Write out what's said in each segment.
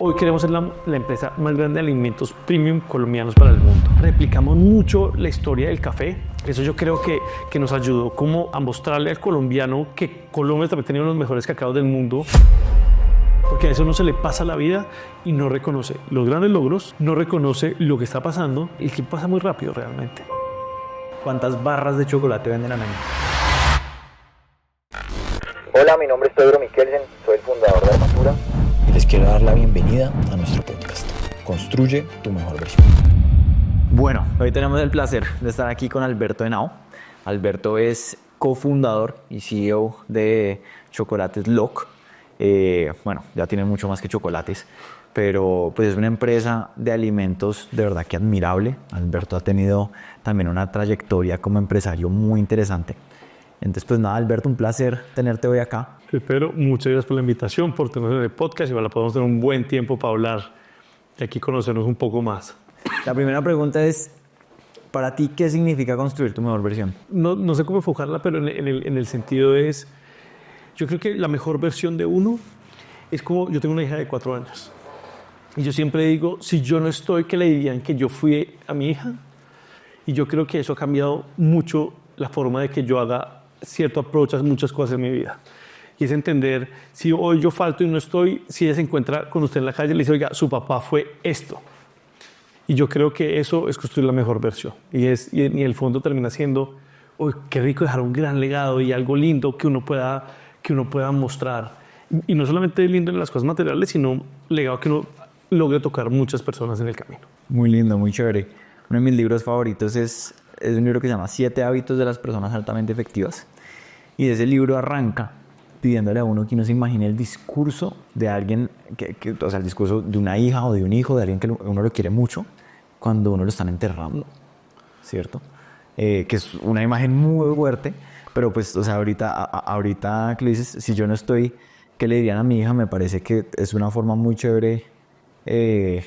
Hoy queremos ser la empresa más grande de alimentos premium colombianos para el mundo. Replicamos mucho la historia del café. Eso yo creo que nos ayudó como a mostrarle al colombiano que Colombia también tenía uno de los mejores cacaos del mundo. Porque a eso no se le pasa la vida y no reconoce los grandes logros, no reconoce lo que está pasando y que pasa muy rápido realmente. ¿Cuántas barras de chocolate venden al año? Hola, mi nombre es Pedro Miquelsen, soy el fundador de Armatura. Y les quiero dar la bienvenida a nuestro podcast. Construye tu mejor versión. Bueno, hoy tenemos el placer de estar aquí con Alberto Henao. Alberto es cofundador y CEO de Chocolates Loc. Bueno, ya tiene mucho más que chocolates, pero pues es una empresa de alimentos de verdad que admirable. Alberto ha tenido también una trayectoria como empresario muy interesante. Entonces, pues nada, Alberto, un placer tenerte hoy acá. Pero muchas gracias por la invitación, por tenernos en el podcast y ojalá podamos tener un buen tiempo para hablar y aquí conocernos un poco más. La primera pregunta es, para ti, ¿qué significa construir tu mejor versión? No sé cómo enfocarla, pero en el sentido es, yo creo que la mejor versión de uno es como, yo tengo una hija de 4 años y yo siempre digo, si yo no estoy, ¿qué le dirían que yo fui a mi hija? Y yo creo que eso ha cambiado mucho la forma de que yo haga cierto approach a muchas cosas en mi vida. Y es entender, si hoy yo falto y no estoy, si ella se encuentra con usted en la calle y le dice, oiga, su papá fue esto. Y yo creo que eso es construir la mejor versión. Y en el fondo termina siendo, uy, qué rico dejar un gran legado y algo lindo que uno pueda mostrar. Y no solamente lindo en las cosas materiales, sino un legado que uno logre tocar muchas personas en el camino. Muy lindo, muy chévere. Uno de mis libros favoritos es un libro que se llama 7 hábitos de las personas altamente efectivas. Y de ese libro arranca pidiéndole a uno que no se imagine el discurso de alguien, o sea, el discurso de una hija o de un hijo, de alguien que uno lo quiere mucho, cuando uno lo están enterrando, ¿cierto? Que es una imagen muy fuerte, pero pues, o sea, ahorita que le dices, si yo no estoy, ¿qué le dirían a mi hija? Me parece que es una forma muy chévere que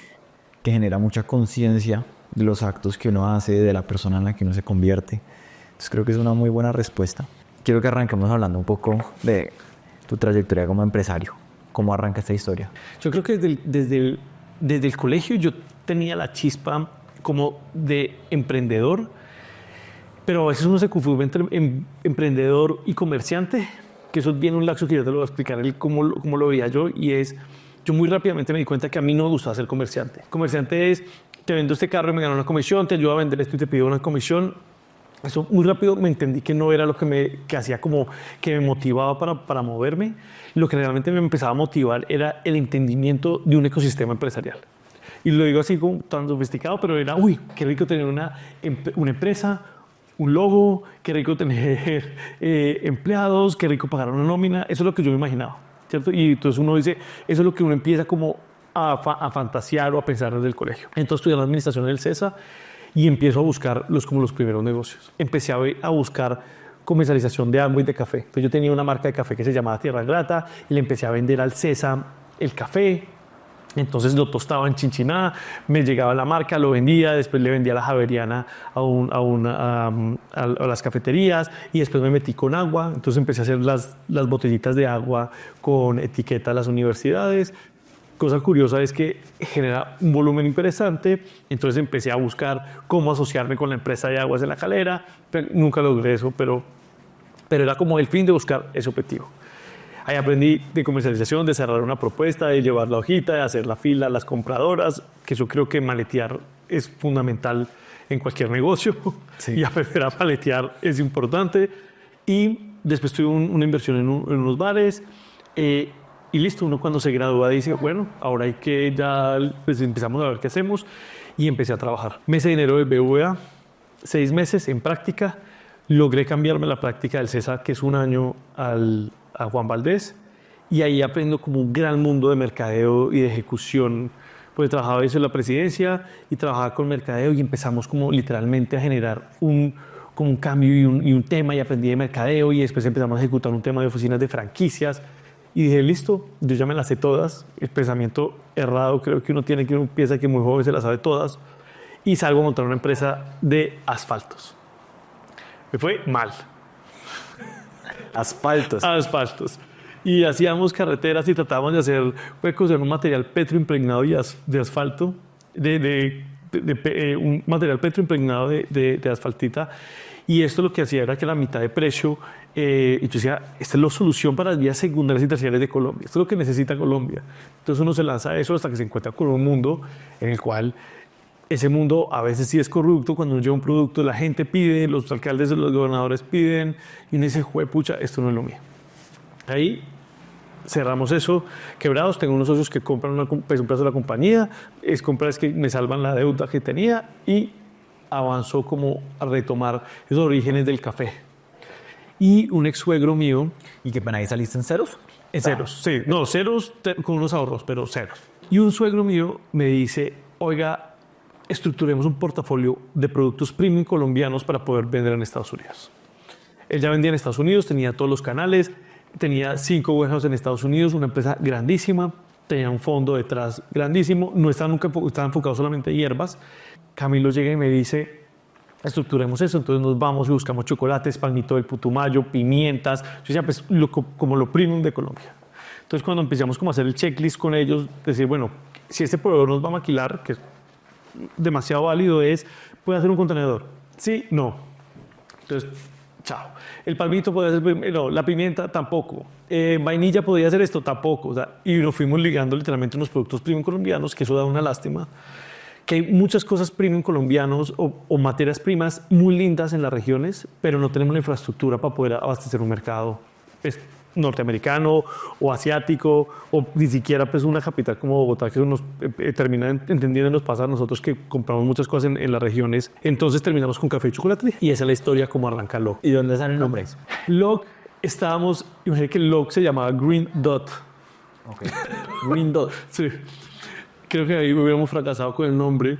genera mucha conciencia de los actos que uno hace, de la persona en la que uno se convierte. Entonces creo que es una muy buena respuesta. Quiero que arranquemos hablando un poco de tu trayectoria como empresario. ¿Cómo arranca esta historia? Yo creo que desde el colegio yo tenía la chispa como de emprendedor, pero a veces uno se confunde entre emprendedor y comerciante, que eso es bien un laxo que yo te lo voy a explicar cómo lo veía yo, y es, yo muy rápidamente me di cuenta que a mí no me gustaba ser comerciante. Comerciante es, te vendo este carro y me gano una comisión, te ayudo a vender esto y te pido una comisión. Eso muy rápido me entendí que no era lo que hacía como que me motivaba para moverme. Lo que realmente me empezaba a motivar era el entendimiento de un ecosistema empresarial. Y lo digo así como tan sofisticado, pero era, uy, qué rico tener una empresa, un logo, qué rico tener empleados, qué rico pagar una nómina. Eso es lo que yo me imaginaba, ¿cierto? Y entonces uno dice, eso es lo que uno empieza como a fantasear o a pensar desde el colegio. Entonces estudié la administración del CESA y empiezo a buscar como los primeros negocios. Empecé a buscar comercialización de agua y de café. Entonces yo tenía una marca de café que se llamaba Tierra Grata y le empecé a vender al CESA el café. Entonces lo tostaba en Chinchiná, me llegaba la marca, lo vendía, después le vendía a la Javeriana a las cafeterías y después me metí con agua. Entonces empecé a hacer las botellitas de agua con etiqueta a las universidades. Cosa curiosa es que genera un volumen interesante, entonces empecé a buscar cómo asociarme con la empresa de aguas de La Calera, pero nunca logré eso, pero era como el fin de buscar ese objetivo. Ahí aprendí de comercialización, de cerrar una propuesta, de llevar la hojita, de hacer la fila a las compradoras, que yo creo que maletear es fundamental en cualquier negocio. Sí. Y aprender a maletear es importante. Y después tuve una inversión en unos bares. Y listo, uno cuando se gradúa dice, bueno, ahora hay que ya pues empezamos a ver qué hacemos. Y empecé a trabajar. Mes de enero del BBVA, 6 meses en práctica. Logré cambiarme la práctica del CESA, que es un año, a Juan Valdez. Y ahí aprendo como un gran mundo de mercadeo y de ejecución. Pues trabajaba eso en la presidencia y trabajaba con mercadeo y empezamos como literalmente a generar como un cambio y un tema y aprendí de mercadeo y después empezamos a ejecutar un tema de oficinas de franquicias. Y dije, listo, yo ya me las sé todas. El pensamiento errado creo que uno tiene, que uno piensa que muy joven se las sabe todas. Y salgo a montar una empresa de asfaltos. Me fue mal. Asfaltos. Asfaltos. y hacíamos carreteras y tratábamos de hacer huecos en un material petroimpregnado de asfalto, un material petroimpregnado de asfaltita. Y esto lo que hacía era que la mitad de precio, y yo decía, esta es la solución para las vías secundarias y terciarias de Colombia. Esto es lo que necesita Colombia. Entonces uno se lanza a eso hasta que se encuentra con un mundo en el cual ese mundo a veces sí es corrupto. Cuando uno lleva un producto, la gente pide, los alcaldes, los gobernadores piden, y uno dice, pucha, esto no es lo mío. Ahí cerramos eso, quebrados. Tengo unos socios que compran un plazo de la compañía, compras que me salvan la deuda que tenía, y avanzó como a retomar esos orígenes del café. Y un ex suegro mío... ¿Y qué pena, ahí saliste en ceros? En ceros, sí. No, ceros con unos ahorros, pero ceros. Y un suegro mío me dice, oiga, estructuremos un portafolio de productos premium colombianos para poder vender en Estados Unidos. Él ya vendía en Estados Unidos, tenía todos los canales, tenía 5 warehouse en Estados Unidos, una empresa grandísima, tenía un fondo detrás grandísimo, no estaba enfocado solamente en hierbas. Camilo llega y me dice, estructuremos eso. Entonces nos vamos y buscamos chocolates, palmito del Putumayo, pimientas. Yo decía, pues como lo premium de Colombia. Entonces cuando empezamos como a hacer el checklist con ellos, decir, bueno, si este proveedor nos va a maquilar, que es demasiado válido, ¿puede hacer un contenedor? Sí, no. Entonces, chao. El palmito puede hacer, no, la pimienta tampoco. Vainilla podría hacer esto, tampoco. O sea, y nos fuimos ligando literalmente unos productos premium colombianos, que eso da una lástima. Que hay muchas cosas premium colombianos o materias primas muy lindas en las regiones, pero no tenemos la infraestructura para poder abastecer un mercado norteamericano o asiático, o ni siquiera pues una capital como Bogotá, que nos termina entendiendo, nos pasa a nosotros que compramos muchas cosas en las regiones. Entonces terminamos con café y chocolate, y esa es la historia como arranca Log. ¿Y dónde sale el nombre? Log, imagínate que Log se llamaba Green Dot. Okay. Green Dot. Sí. Creo que ahí hubiéramos fracasado con el nombre.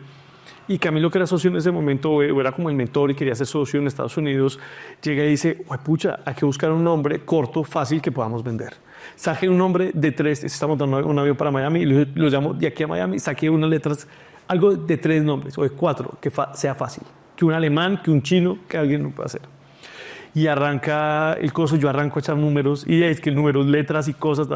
Y Camilo, que era socio en ese momento, o era como el mentor y quería ser socio en Estados Unidos, llega y dice, pucha, hay que buscar un nombre corto, fácil, que podamos vender. Saqué un nombre de 3, estamos montando un avión para Miami, y lo llamo de aquí a Miami, saqué unas letras, algo de 3 nombres, o de 4, que sea fácil. Que un alemán, que un chino, que alguien lo pueda hacer. Y arranca el coso, yo arranco a echar números, y es que números, letras y cosas,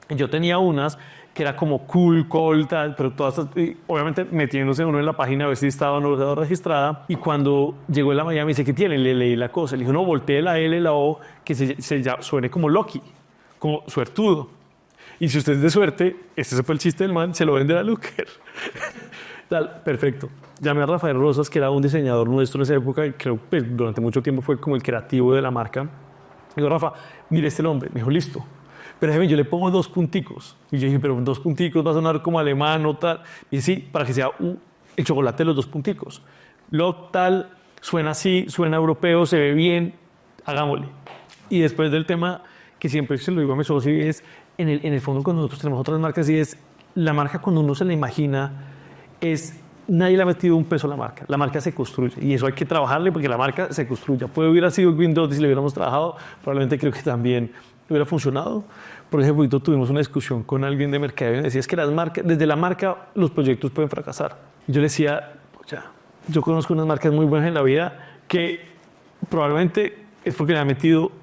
Yo tenía unas que era como cool, tal, pero todas, obviamente metiéndose uno en la página a ver si estaba o no estaba registrada. Y cuando llegó a Miami, dice, ¿qué tiene? Le leí la cosa. Le dijo, no, voltee la L, la O, que suene como lucky, como suertudo. Y si usted es de suerte, este fue el chiste del man, se lo vende a Looker. Tal, perfecto. Llamé a Rafael Rosas, que era un diseñador nuestro en esa época, y creo que durante mucho tiempo fue como el creativo de la marca. Digo, Rafa, mire este nombre. Me dijo, listo. Pero yo le pongo 2 punticos. Y yo dije, pero 2 punticos va a sonar como alemán o tal. Y sí, para que sea el chocolate de los 2 punticos. Log tal, suena así, suena europeo, se ve bien, hagámosle. Y después del tema, que siempre se lo digo a mis socios, es en el fondo cuando nosotros tenemos otras marcas, y es la marca cuando uno se la imagina, nadie le ha metido un peso a la marca se construye, y eso hay que trabajarle porque la marca se construye. Puede hubiera sido Green Dot, si le hubiéramos trabajado, probablemente creo que también hubiera funcionado. Por ejemplo, tuvimos una discusión con alguien de mercadeo y decía, es que desde la marca los proyectos pueden fracasar. Y yo le decía, yo conozco unas marcas muy buenas en la vida que probablemente es porque le han metido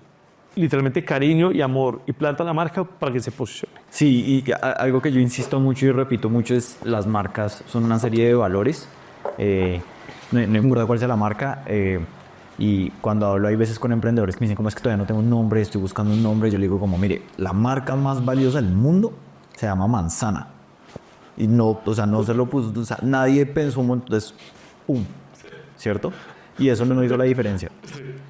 literalmente cariño y amor y plata a la marca para que se posicione. Sí, y algo que yo insisto mucho y repito mucho es las marcas son una serie de valores. No importa cuál sea la marca. Y cuando hablo hay veces con emprendedores que me dicen, ¿cómo es que todavía no tengo un nombre? Estoy buscando un nombre. Yo le digo como, mire, la marca más valiosa del mundo se llama Manzana. Y no, no se lo puso, nadie pensó un montón, entonces, ¿cierto? Y eso no hizo la diferencia.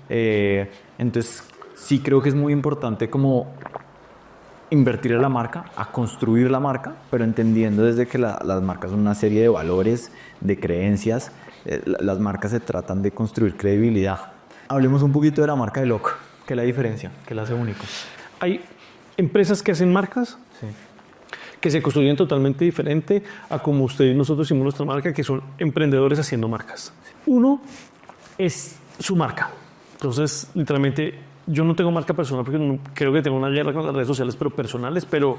Entonces, sí creo que es muy importante como invertir en la marca, a construir la marca, pero entendiendo desde que las marcas son una serie de valores, de creencias. Las marcas se tratan de construir credibilidad. Hablemos un poquito de la marca de Log. ¿Qué es la diferencia? ¿Qué la hace único? Hay empresas que hacen marcas que se construyen totalmente diferente a como usted y nosotros hicimos nuestra marca, que son emprendedores haciendo marcas. Uno es su marca. Entonces, literalmente, yo no tengo marca personal porque creo que tengo una guerra con las redes sociales, pero personales, pero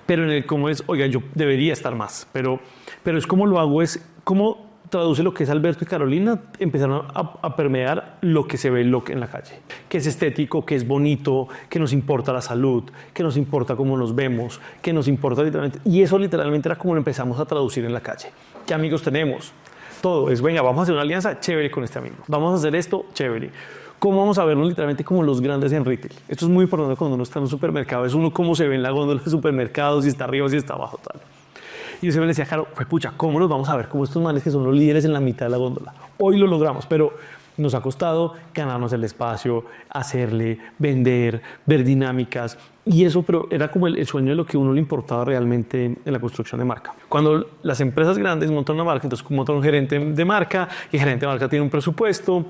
en el cómo es, oiga, yo debería estar más, pero es como lo hago, es como traduce lo que es Alberto y Carolina, empezaron a permear lo que se ve en la calle, que es estético, que es bonito, que nos importa la salud, que nos importa cómo nos vemos, que nos importa literalmente. Y eso literalmente era como lo empezamos a traducir en la calle. ¿Qué amigos tenemos? Todo es, venga, vamos a hacer una alianza chévere con este amigo. Vamos a hacer esto chévere. ¿Cómo vamos a vernos literalmente como los grandes en retail? Esto es muy importante cuando uno está en un supermercado. Es uno cómo se ve en la góndola de supermercados, si está arriba, si está abajo, tal. Y yo siempre le decía, Caro, pues pucha, ¿cómo nos vamos a ver como estos manes que son los líderes en la mitad de la góndola? Hoy lo logramos, pero nos ha costado ganarnos el espacio, hacerle, vender, ver dinámicas. Y eso pero era como el sueño de lo que a uno le importaba realmente en la construcción de marca. Cuando las empresas grandes montan una marca, entonces montan un gerente de marca y el gerente de marca tiene un presupuesto.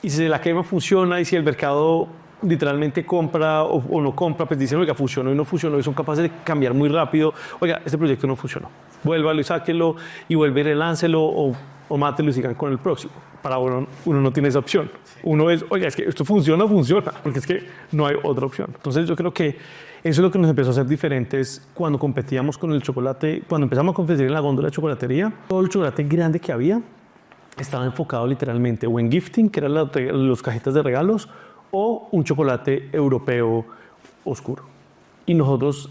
Y si la quema funciona y si el mercado literalmente compra o no compra, pues dicen, oiga, funcionó y no funcionó, y son capaces de cambiar muy rápido. Oiga, este proyecto no funcionó. Vuélvalo y sáquelo y vuelve y reláncelo o mátelo y sigan con el próximo. Para uno no tiene esa opción. Uno es, oiga, es que esto funciona, porque es que no hay otra opción. Entonces yo creo que eso es lo que nos empezó a hacer diferentes cuando competíamos con el chocolate, cuando empezamos a competir en la góndola de chocolatería. Todo el chocolate grande que había estaba enfocado literalmente o en gifting, que eran los cajitas de regalos, o un chocolate europeo oscuro. Y nosotros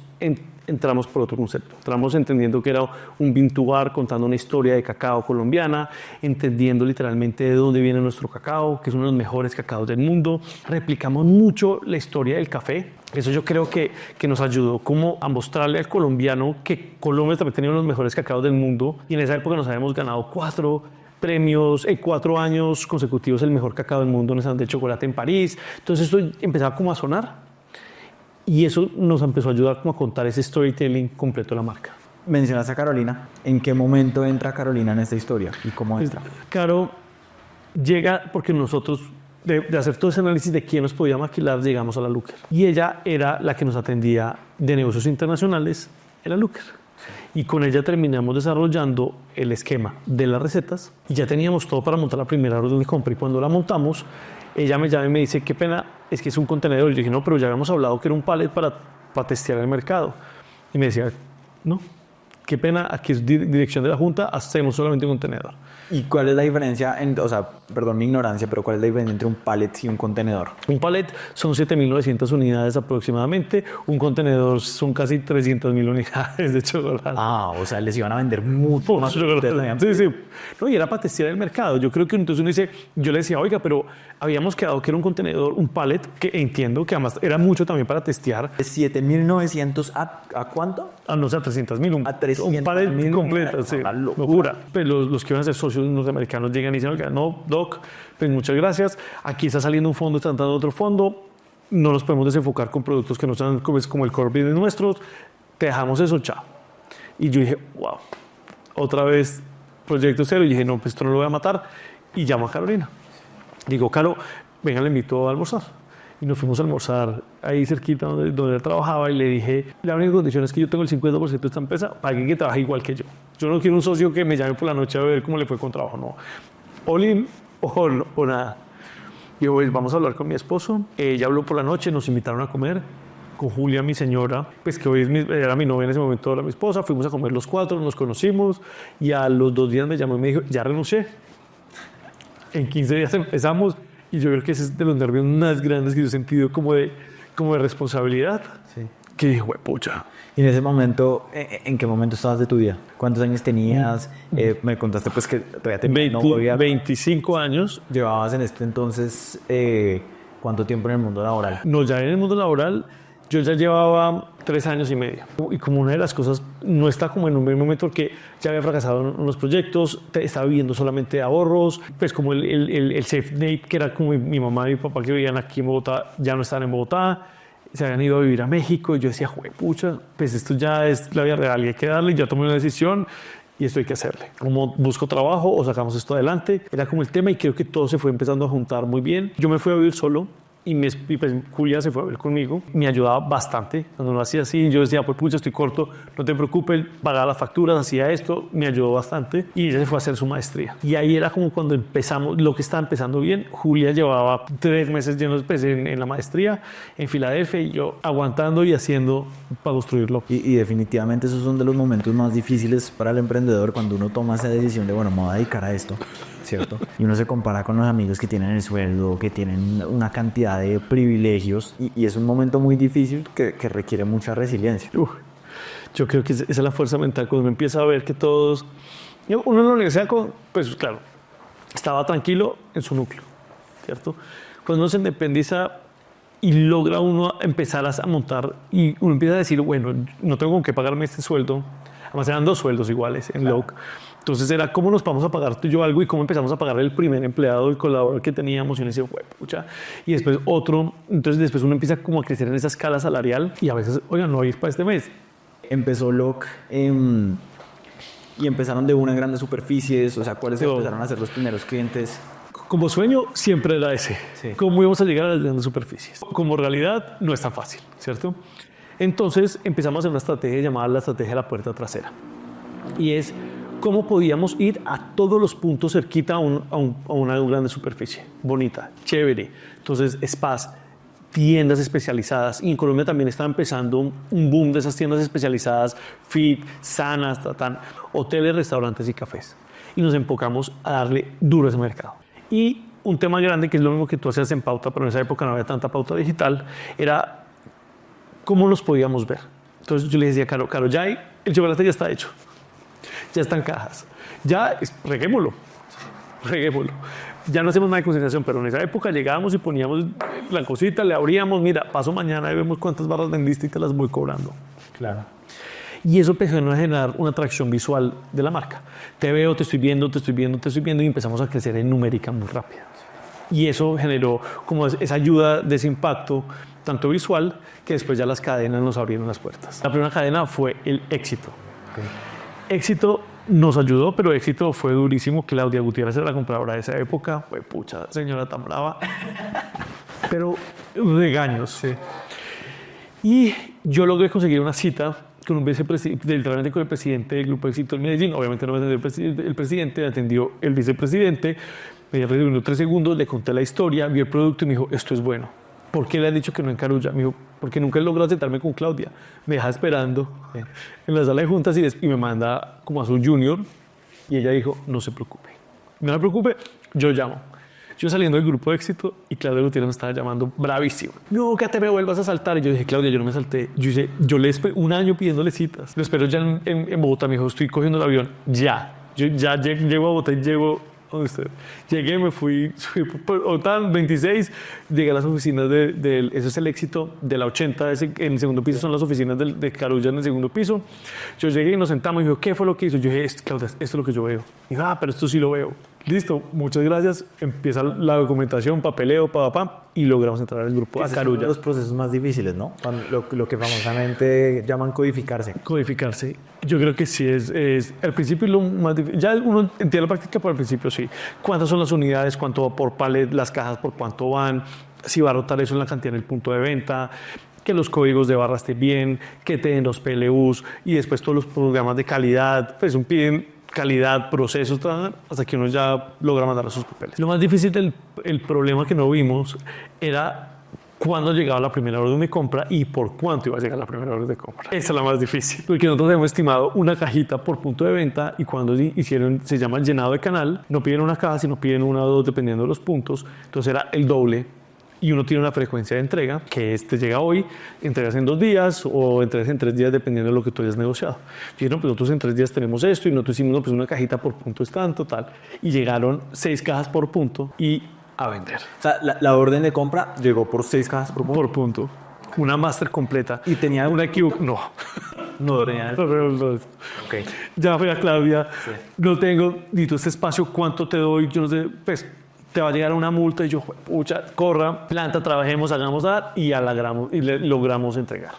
entramos por otro concepto. Entramos entendiendo que era un bean to bar contando una historia de cacao colombiana, entendiendo literalmente de dónde viene nuestro cacao, que es uno de los mejores cacaos del mundo. Replicamos mucho la historia del café. Eso yo creo que nos ayudó como a mostrarle al colombiano que Colombia también tenía uno de los mejores cacaos del mundo. Y en esa época nos habíamos ganado 4 premios, 4 años consecutivos el mejor cacao del mundo en el Salón del Chocolate en París. Entonces esto empezaba como a sonar y eso nos empezó a ayudar como a contar ese storytelling completo de la marca. Mencionaste a Carolina. ¿En qué momento entra Carolina en esta historia y cómo entra? Caro llega porque nosotros, de hacer todo ese análisis de quién nos podía maquilar, llegamos a la Looker. Y ella era la que nos atendía de negocios internacionales en la Looker. Y con ella terminamos desarrollando el esquema de las recetas y ya teníamos todo para montar la primera orden de compra. Y cuando la montamos, ella me llama y me dice, qué pena, es que es un contenedor. Y yo dije, no, pero ya habíamos hablado que era un pallet para testear el mercado. Y me decía, no, qué pena, aquí es dirección de la Junta, hacemos solamente un contenedor. ¿Y cuál es la diferencia, o sea, perdón mi ignorancia, pero cuál es la diferencia entre un pallet y un contenedor? Un pallet son 7.900 unidades aproximadamente, un contenedor son casi 300.000 unidades de chocolate. Ah, o sea, les iban a vender mucho más chocolate. Sí, sí. No, y era para testear el mercado. Yo creo que entonces uno dice, yo le decía, oiga, pero habíamos quedado que era un contenedor, un pallet, que entiendo que además era mucho también para testear. ¿7.900 a cuánto? No sé, a 300.000. A 300.000. Un pallet completo, sí. Una Locura. Pues los que iban a ser socios norteamericanos llegan y dicen, oiga, no, Doc, pues muchas gracias. Aquí está saliendo un fondo, está entrando otro fondo. No nos podemos desenfocar con productos que no sean como el core business nuestros. Te dejamos eso, chao. Y yo dije, wow, otra vez proyecto cero. Y dije, no, pues esto no lo voy a matar. Y llamo a Carolina. Digo, Caro, venga, le invito a almorzar. Y nos fuimos a almorzar ahí cerquita donde él trabajaba y le dije, la única condición es que yo tengo el 50% de esta empresa para alguien que trabaje igual que yo. Yo no quiero un socio que me llame por la noche a ver cómo le fue con trabajo, no. All in o nada. Y yo, pues, vamos a hablar con mi esposo. Ella habló por la noche, nos invitaron a comer con Julia, mi señora, pues que hoy era mi novia en ese momento, era mi esposa. Fuimos a comer los 4, nos conocimos y a los 2 días me llamó y me dijo, ya renuncié. En 15 días empezamos. Y yo creo que ese es de los nervios más grandes que yo he sentido como de responsabilidad. Sí. Que dije, pucha. Y en ese momento, ¿en qué momento estabas de tu vida? ¿Cuántos años tenías? Me contaste pues que todavía tenías novia. 25 años. ¿Llevabas en este entonces cuánto tiempo en el mundo laboral? No, ya en el mundo laboral yo ya llevaba 3 años y medio. Y como una de las cosas no está como en un buen momento porque ya había fracasado en unos proyectos, estaba viviendo solamente de ahorros, pues como el SafeNet, que era como mi mamá y mi papá que vivían aquí en Bogotá, ya no estaban en Bogotá, se habían ido a vivir a México y yo decía, pucha, pues esto ya es la vida real y hay que darle, ya tomé una decisión y esto hay que hacerle. Como busco trabajo o sacamos esto adelante, era como el tema y creo que todo se fue empezando a juntar muy bien. Yo me fui a vivir solo y pues Julia se fue a ver conmigo. Me ayudaba bastante cuando lo hacía así. Yo decía, pues pucha, estoy corto, no te preocupes, pagaba las facturas, hacía esto, me ayudó bastante. Y ella se fue a hacer su maestría. Y ahí era como cuando empezamos, lo que estaba empezando bien. Julia llevaba 3 meses llenos pues, en la maestría en Filadelfia y yo aguantando y haciendo para construirlo. Y definitivamente esos son de los momentos más difíciles para el emprendedor cuando uno toma esa decisión de, bueno, me voy a dedicar a esto, ¿cierto? Y uno se compara con los amigos que tienen el sueldo, que tienen una cantidad de privilegios y es un momento muy difícil que requiere mucha resiliencia. Yo creo que esa es la fuerza mental cuando uno empieza a ver que todos... Uno en la universidad, pues claro, estaba tranquilo en su núcleo, ¿cierto? Cuando uno se independiza y logra uno empezar a montar y uno empieza a decir, bueno, no tengo con qué pagarme este sueldo. Además eran 2 sueldos iguales en LOC. Entonces era cómo nos vamos a pagar tú y yo algo y cómo empezamos a pagar el primer empleado y colaborador que teníamos y uno decía, pucha. Y después otro. Entonces después uno empieza como a crecer en esa escala salarial y a veces, oigan, no hay para este mes. Empezó LOC y empezaron de una en grandes superficies. O sea, ¿cuáles empezaron a ser los primeros clientes? Como sueño siempre era ese. Sí. ¿Cómo íbamos a llegar a las grandes superficies? Como realidad no es tan fácil, ¿cierto? Entonces empezamos a hacer una estrategia llamada la estrategia de la puerta trasera. Y es cómo podíamos ir a todos los puntos cerquita a una grande superficie. Bonita, chévere. Entonces, spas, tiendas especializadas. Y en Colombia también está empezando un boom de esas tiendas especializadas, fit, sanas, hoteles, restaurantes y cafés. Y nos enfocamos a darle duro a ese mercado. Y un tema grande, que es lo mismo que tú hacías en pauta, pero en esa época no había tanta pauta digital, era cómo los podíamos ver. Entonces yo le decía a Caro, ya el chocolate ya está hecho, ya están cajas, ya reguémoslo. Ya no hacemos nada de concentración, pero en esa época llegábamos y poníamos la cosita, le abríamos, mira, paso mañana y vemos cuántas barras vendiste y te las voy cobrando. Claro. Y eso empezó a generar una atracción visual de la marca. Te veo, te estoy viendo y empezamos a crecer en numérica muy rápido. Y eso generó como esa ayuda de ese impacto, tanto visual, que después ya las cadenas nos abrieron las puertas. La primera cadena fue el Éxito. Okay. Éxito nos ayudó, pero Éxito fue durísimo. Claudia Gutiérrez era la compradora de esa época. Fue pucha, señora tan brava. Pero regaños. Sí. Y yo logré conseguir una cita con un literalmente con el presidente del Grupo Éxito en Medellín. Obviamente no me atendió el presidente, me atendió el vicepresidente. Me reunió 3 segundos, le conté la historia, vi el producto y me dijo, esto es bueno. ¿Por qué le han dicho que no en Carulla? Me dijo, porque nunca he logrado sentarme con Claudia. Me deja esperando en la sala de juntas y me manda como a su junior. Y ella dijo, no se preocupe. No se preocupe, yo llamo. Yo saliendo del Grupo Éxito y Claudia Gutiérrez me estaba llamando bravísimo. No, que te me vuelvas a saltar. Y yo dije, Claudia, yo no me salté. Yo le esperé 1 año pidiéndole citas. Lo espero ya en Bogotá. Me dijo, estoy cogiendo el avión. Ya. Yo ya llego a Bogotá y llego... Llegué, me fui por OTAN 26, llegué a las oficinas eso es el Éxito de la 80, en el segundo piso son las oficinas de Carulla en el segundo piso. Yo llegué y nos sentamos y dijo, ¿qué fue lo que hizo? Yo dije, Claudia, esto es lo que yo veo. Y dijo, pero esto sí lo veo. Listo, muchas gracias. Empieza la documentación, papeleo, y logramos entrar al grupo a Carulla. Es uno de los procesos más difíciles, ¿no? Lo que famosamente llaman codificarse. Codificarse. Yo creo que sí es al principio lo más difícil. Ya uno entiende la práctica, pero al principio sí. ¿Cuántas son las unidades? ¿Cuánto va por palet? Las cajas, ¿por cuánto van? Si va a rotar eso en la cantidad en el punto de venta. Que los códigos de barra estén bien, que te den los PLUs y después todos los programas de calidad. Pues piden calidad, procesos, hasta que uno ya logra mandar sus papeles. Lo más difícil el problema que no vimos era cuándo llegaba la primera orden de compra y por cuánto iba a llegar la primera orden de compra. Esa es la más difícil, porque nosotros hemos estimado una cajita por punto de venta y cuando se llama el llenado de canal, no piden una caja, sino piden 1 o 2 dependiendo de los puntos, entonces era el doble. Y uno tiene una frecuencia de entrega que te llega hoy, entregas en 2 días o entregas en 3 días dependiendo de lo que tú hayas negociado. Y no, pues nosotros en 3 días tenemos esto y nosotros hicimos pues una cajita por punto es tanto, tal. Y llegaron 6 cajas por punto y a vender. O sea, la orden de compra llegó por 6 cajas por punto. Por punto. Una máster completa. ¿Y tenía una equivocación? No. No tenía. No. Okay. Ya fui a Claudia. Sí. No tengo ni todo este espacio. ¿Cuánto te doy? Yo no sé. Pues te va a llegar una multa y yo, pucha, corra, planta, trabajemos, hagamos y logramos entregar.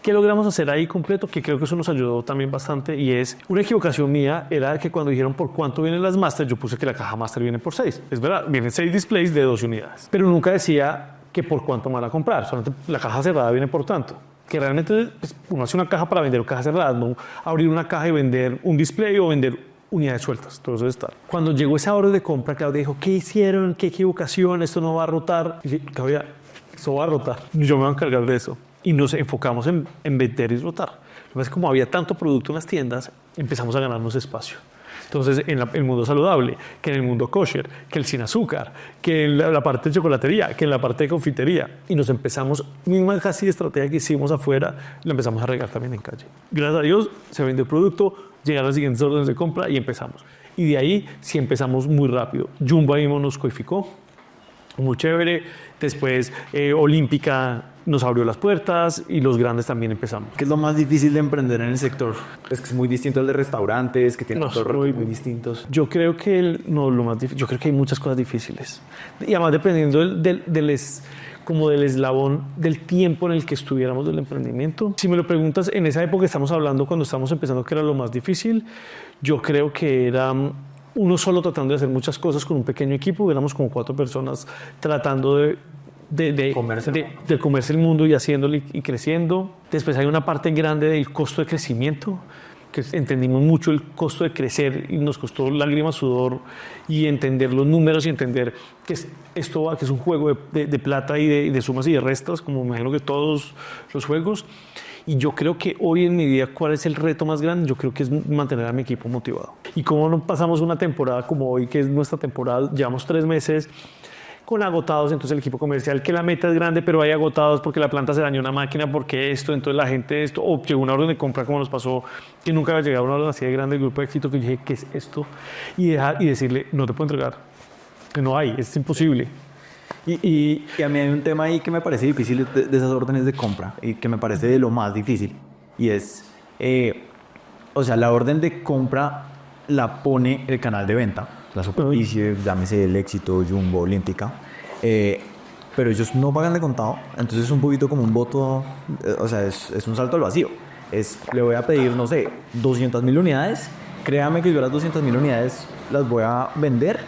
¿Qué logramos hacer ahí completo? Que creo que eso nos ayudó también bastante y es una equivocación mía era que cuando dijeron por cuánto vienen las Master, yo puse que la caja Master viene por 6. Es verdad, vienen 6 displays de 12 unidades. Pero nunca decía que por cuánto me van a comprar. Solamente la caja cerrada viene por tanto. Que realmente pues, uno hace una caja para vender cajas cerradas, no abrir una caja y vender un display o vender unidades sueltas. Todo eso está. Cuando llegó esa orden de compra, Claudia dijo, ¿qué hicieron? ¿Qué equivocación? Esto no va a rotar. Y dije, Claudia, eso va a rotar. Yo me voy a encargar de eso. Y nos enfocamos en vender y rotar. Lo que pasa es que como había tanto producto en las tiendas, empezamos a ganarnos espacio. Entonces, en el mundo saludable, que en el mundo kosher, que el sin azúcar, que en la parte de chocolatería, que en la parte de confitería. Y nos empezamos, misma casi estrategia que hicimos afuera, la empezamos a regar también en calle. Gracias a Dios, se vendió el producto, llegaron las siguientes órdenes de compra y empezamos. Y de ahí sí empezamos muy rápido. Jumbo ahí nos codificó, muy chévere. Después, Olímpica nos abrió las puertas y los grandes también empezamos. ¿Qué es lo más difícil de emprender en el sector? Es que es muy distinto al de restaurantes, que tienen otros retos muy distintos. Yo creo que lo más difícil, yo creo que hay muchas cosas difíciles. Y además dependiendo como del eslabón del tiempo en el que estuviéramos del emprendimiento. Si me lo preguntas, en esa época estamos hablando, cuando estamos empezando, que era lo más difícil, yo creo que era uno solo tratando de hacer muchas cosas con un pequeño equipo. Éramos como 4 personas tratando de comerse el mundo y haciéndolo y creciendo. Después hay una parte grande del costo de crecimiento, que entendimos mucho el costo de crecer y nos costó lágrimas, sudor y entender los números y entender que esto va, que es un juego de plata y de sumas y de restas, como me imagino que todos los juegos. Y yo creo que hoy en mi vida, ¿cuál es el reto más grande? Yo creo que es mantener a mi equipo motivado. Y cómo no pasamos una temporada como hoy, que es nuestra temporada, llevamos 3 meses con agotados, entonces el equipo comercial, que la meta es grande, pero hay agotados porque la planta se dañó una máquina, porque esto, entonces la gente esto, o llegó una orden de compra como nos pasó, que nunca había llegado una orden así de grande del grupo de éxito, que yo dije, ¿qué es esto? Y decirle, no te puedo entregar, que no hay, es imposible. Y a mí hay un tema ahí que me parece difícil de esas órdenes de compra y que me parece de lo más difícil, y es, o sea, la orden de compra la pone el canal de venta, la superficie, llámese El Éxito, Jumbo, Olímpica, pero ellos no pagan de contado, entonces es un poquito como un voto, o sea, es un salto al vacío. Le voy a pedir, no sé, 200.000 unidades, créame que yo las 200.000 unidades las voy a vender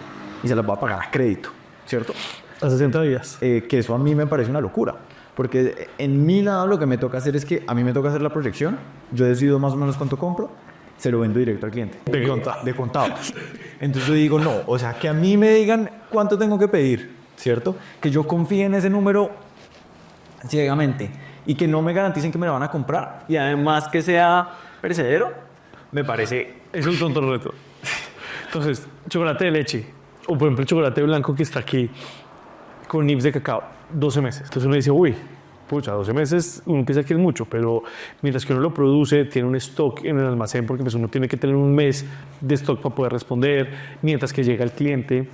y se las voy a pagar a crédito, ¿cierto? A 60 días. Que eso a mí me parece una locura, porque en mi lado lo que me toca hacer es que a mí me toca hacer la proyección, yo decido más o menos cuánto compro, se lo vendo directo al cliente. De contado. De contado. Entonces yo digo, no, o sea, que a mí me digan cuánto tengo que pedir, ¿cierto? Que yo confíe en ese número ciegamente y que no me garanticen que me lo van a comprar y además que sea perecedero, me parece... Es un tonto reto. Entonces, chocolate de leche, o por ejemplo el chocolate blanco que está aquí, con nibs de cacao, 12 meses. Entonces uno dice, uy, pucha, 12 meses, uno piensa que es mucho, pero mientras que uno lo produce, tiene un stock en el almacén, porque pues uno tiene que tener un mes de stock para poder responder, mientras que llega el cliente,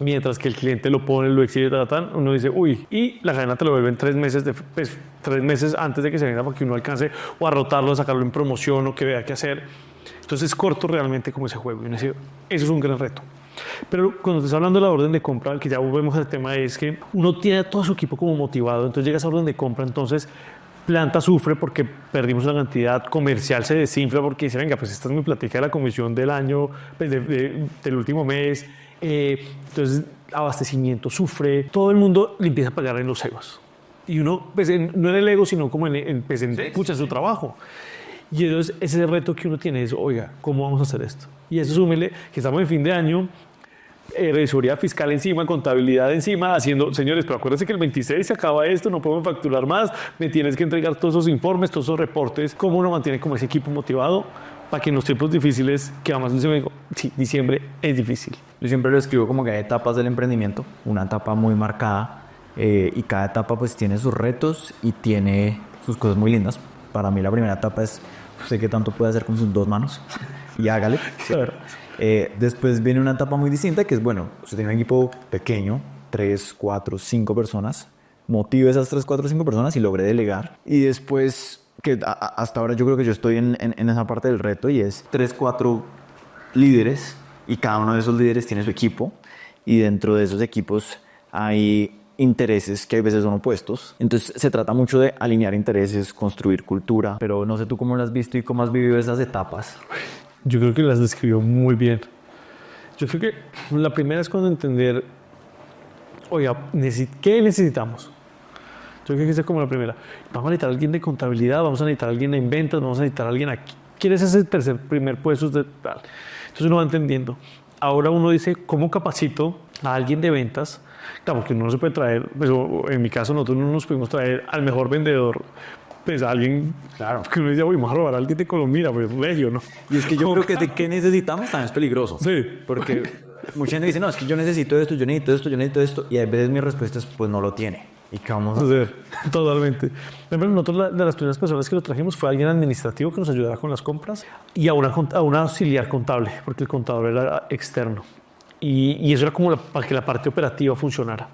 mientras que el cliente lo pone, lo exhibe, uno dice, uy, y la cadena te lo vuelve en 3 meses, 3 meses antes de que se venda para que uno alcance o a rotarlo, a sacarlo en promoción o que vea qué hacer. Entonces es corto realmente como ese juego. Y uno dice, eso es un gran reto. Pero cuando te estás hablando de la orden de compra, que ya volvemos al tema, es que uno tiene a todo su equipo como motivado, entonces llega esa orden de compra, entonces planta sufre porque perdimos una cantidad, comercial se desinfla porque dice, venga, pues esta es mi platica de la comisión del año, pues del último mes, entonces abastecimiento sufre, todo el mundo le empieza a pagar en los egos. Y uno, pues, no en el ego, sino como pucha, su trabajo. Y entonces ese reto que uno tiene es, oiga, ¿cómo vamos a hacer esto? Y eso súmele que estamos en fin de año, revisoría fiscal encima, contabilidad encima, haciendo, señores, pero acuérdense que el 26 se acaba esto, no podemos facturar más, me tienes que entregar todos esos informes, todos esos reportes. ¿Cómo uno mantiene como ese equipo motivado para que en los tiempos difíciles, que además diciembre es difícil? Yo siempre lo escribo como que hay etapas del emprendimiento, una etapa muy marcada, y cada etapa pues tiene sus retos y tiene sus cosas muy lindas. Para mí la primera etapa es, usted qué tanto puede hacer con sus 2 manos y hágale. Claro. Después viene una etapa muy distinta que es, bueno, usted tiene un equipo pequeño, 3, 4, 5 personas, motive esas 3, 4, 5 personas y logre delegar. Y después, que hasta ahora yo creo que yo estoy en esa parte del reto y es 3, 4 líderes y cada uno de esos líderes tiene su equipo y dentro de esos equipos hay intereses que a veces son opuestos. Entonces se trata mucho de alinear intereses, construir cultura, pero no sé tú cómo lo has visto y cómo has vivido esas etapas. Yo creo que las describió muy bien. Yo creo que la primera es cuando entender oiga, ¿qué necesitamos? Yo creo que esa es como la primera. Vamos a necesitar a alguien de contabilidad, vamos a necesitar a alguien en ventas, vamos a necesitar a alguien aquí. ¿Quieres ese primer puesto? Entonces uno va entendiendo. Ahora uno dice, ¿cómo capacito a alguien de ventas? Claro, porque uno no se puede traer, pues, en mi caso nosotros no nos pudimos traer al mejor vendedor, pues a alguien, claro, que uno dice, uy, vamos a robar a alguien de Colombia, pues regio, ¿no? Y es que yo creo que de qué necesitamos también es peligroso. Sí. Porque mucha gente dice, no, es que yo necesito esto, yo necesito esto, yo necesito esto. Y a veces mi respuesta es, pues no lo tiene. ¿Y qué vamos a hacer? Totalmente. Nosotros, de las primeras personas que lo trajimos fue alguien administrativo que nos ayudara con las compras y a una auxiliar contable, porque el contador era externo. Y eso era como para que la parte operativa funcionara.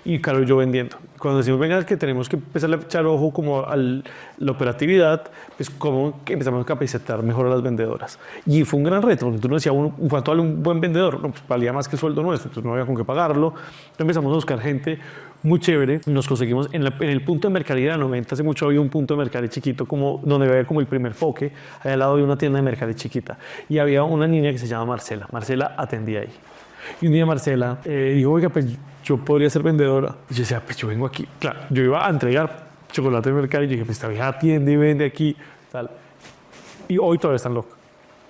Y Carlos y yo vendiendo. Cuando decimos, venga, es que tenemos que empezar a echar ojo como a la operatividad, pues cómo empezamos a capacitar mejor a las vendedoras. Y fue un gran reto, porque tú nos decías, ¿cuánto vale un buen vendedor? No, pues valía más que el sueldo nuestro, entonces no había con qué pagarlo. Entonces empezamos a buscar gente muy chévere. Nos conseguimos en el punto de mercadería de la 90, hace mucho había un punto de mercadería chiquito, como, donde había como el primer foque, allá al lado había una tienda de mercadería chiquita. Y había una niña que se llama Marcela. Marcela atendía ahí. Y un día Marcela dijo, oiga, pues yo podría ser vendedora. Y yo decía, pues yo vengo aquí. Claro, yo iba a entregar chocolate en el mercado y yo dije, pues esta vieja atiende y vende aquí. Tal. Y hoy todavía están locos.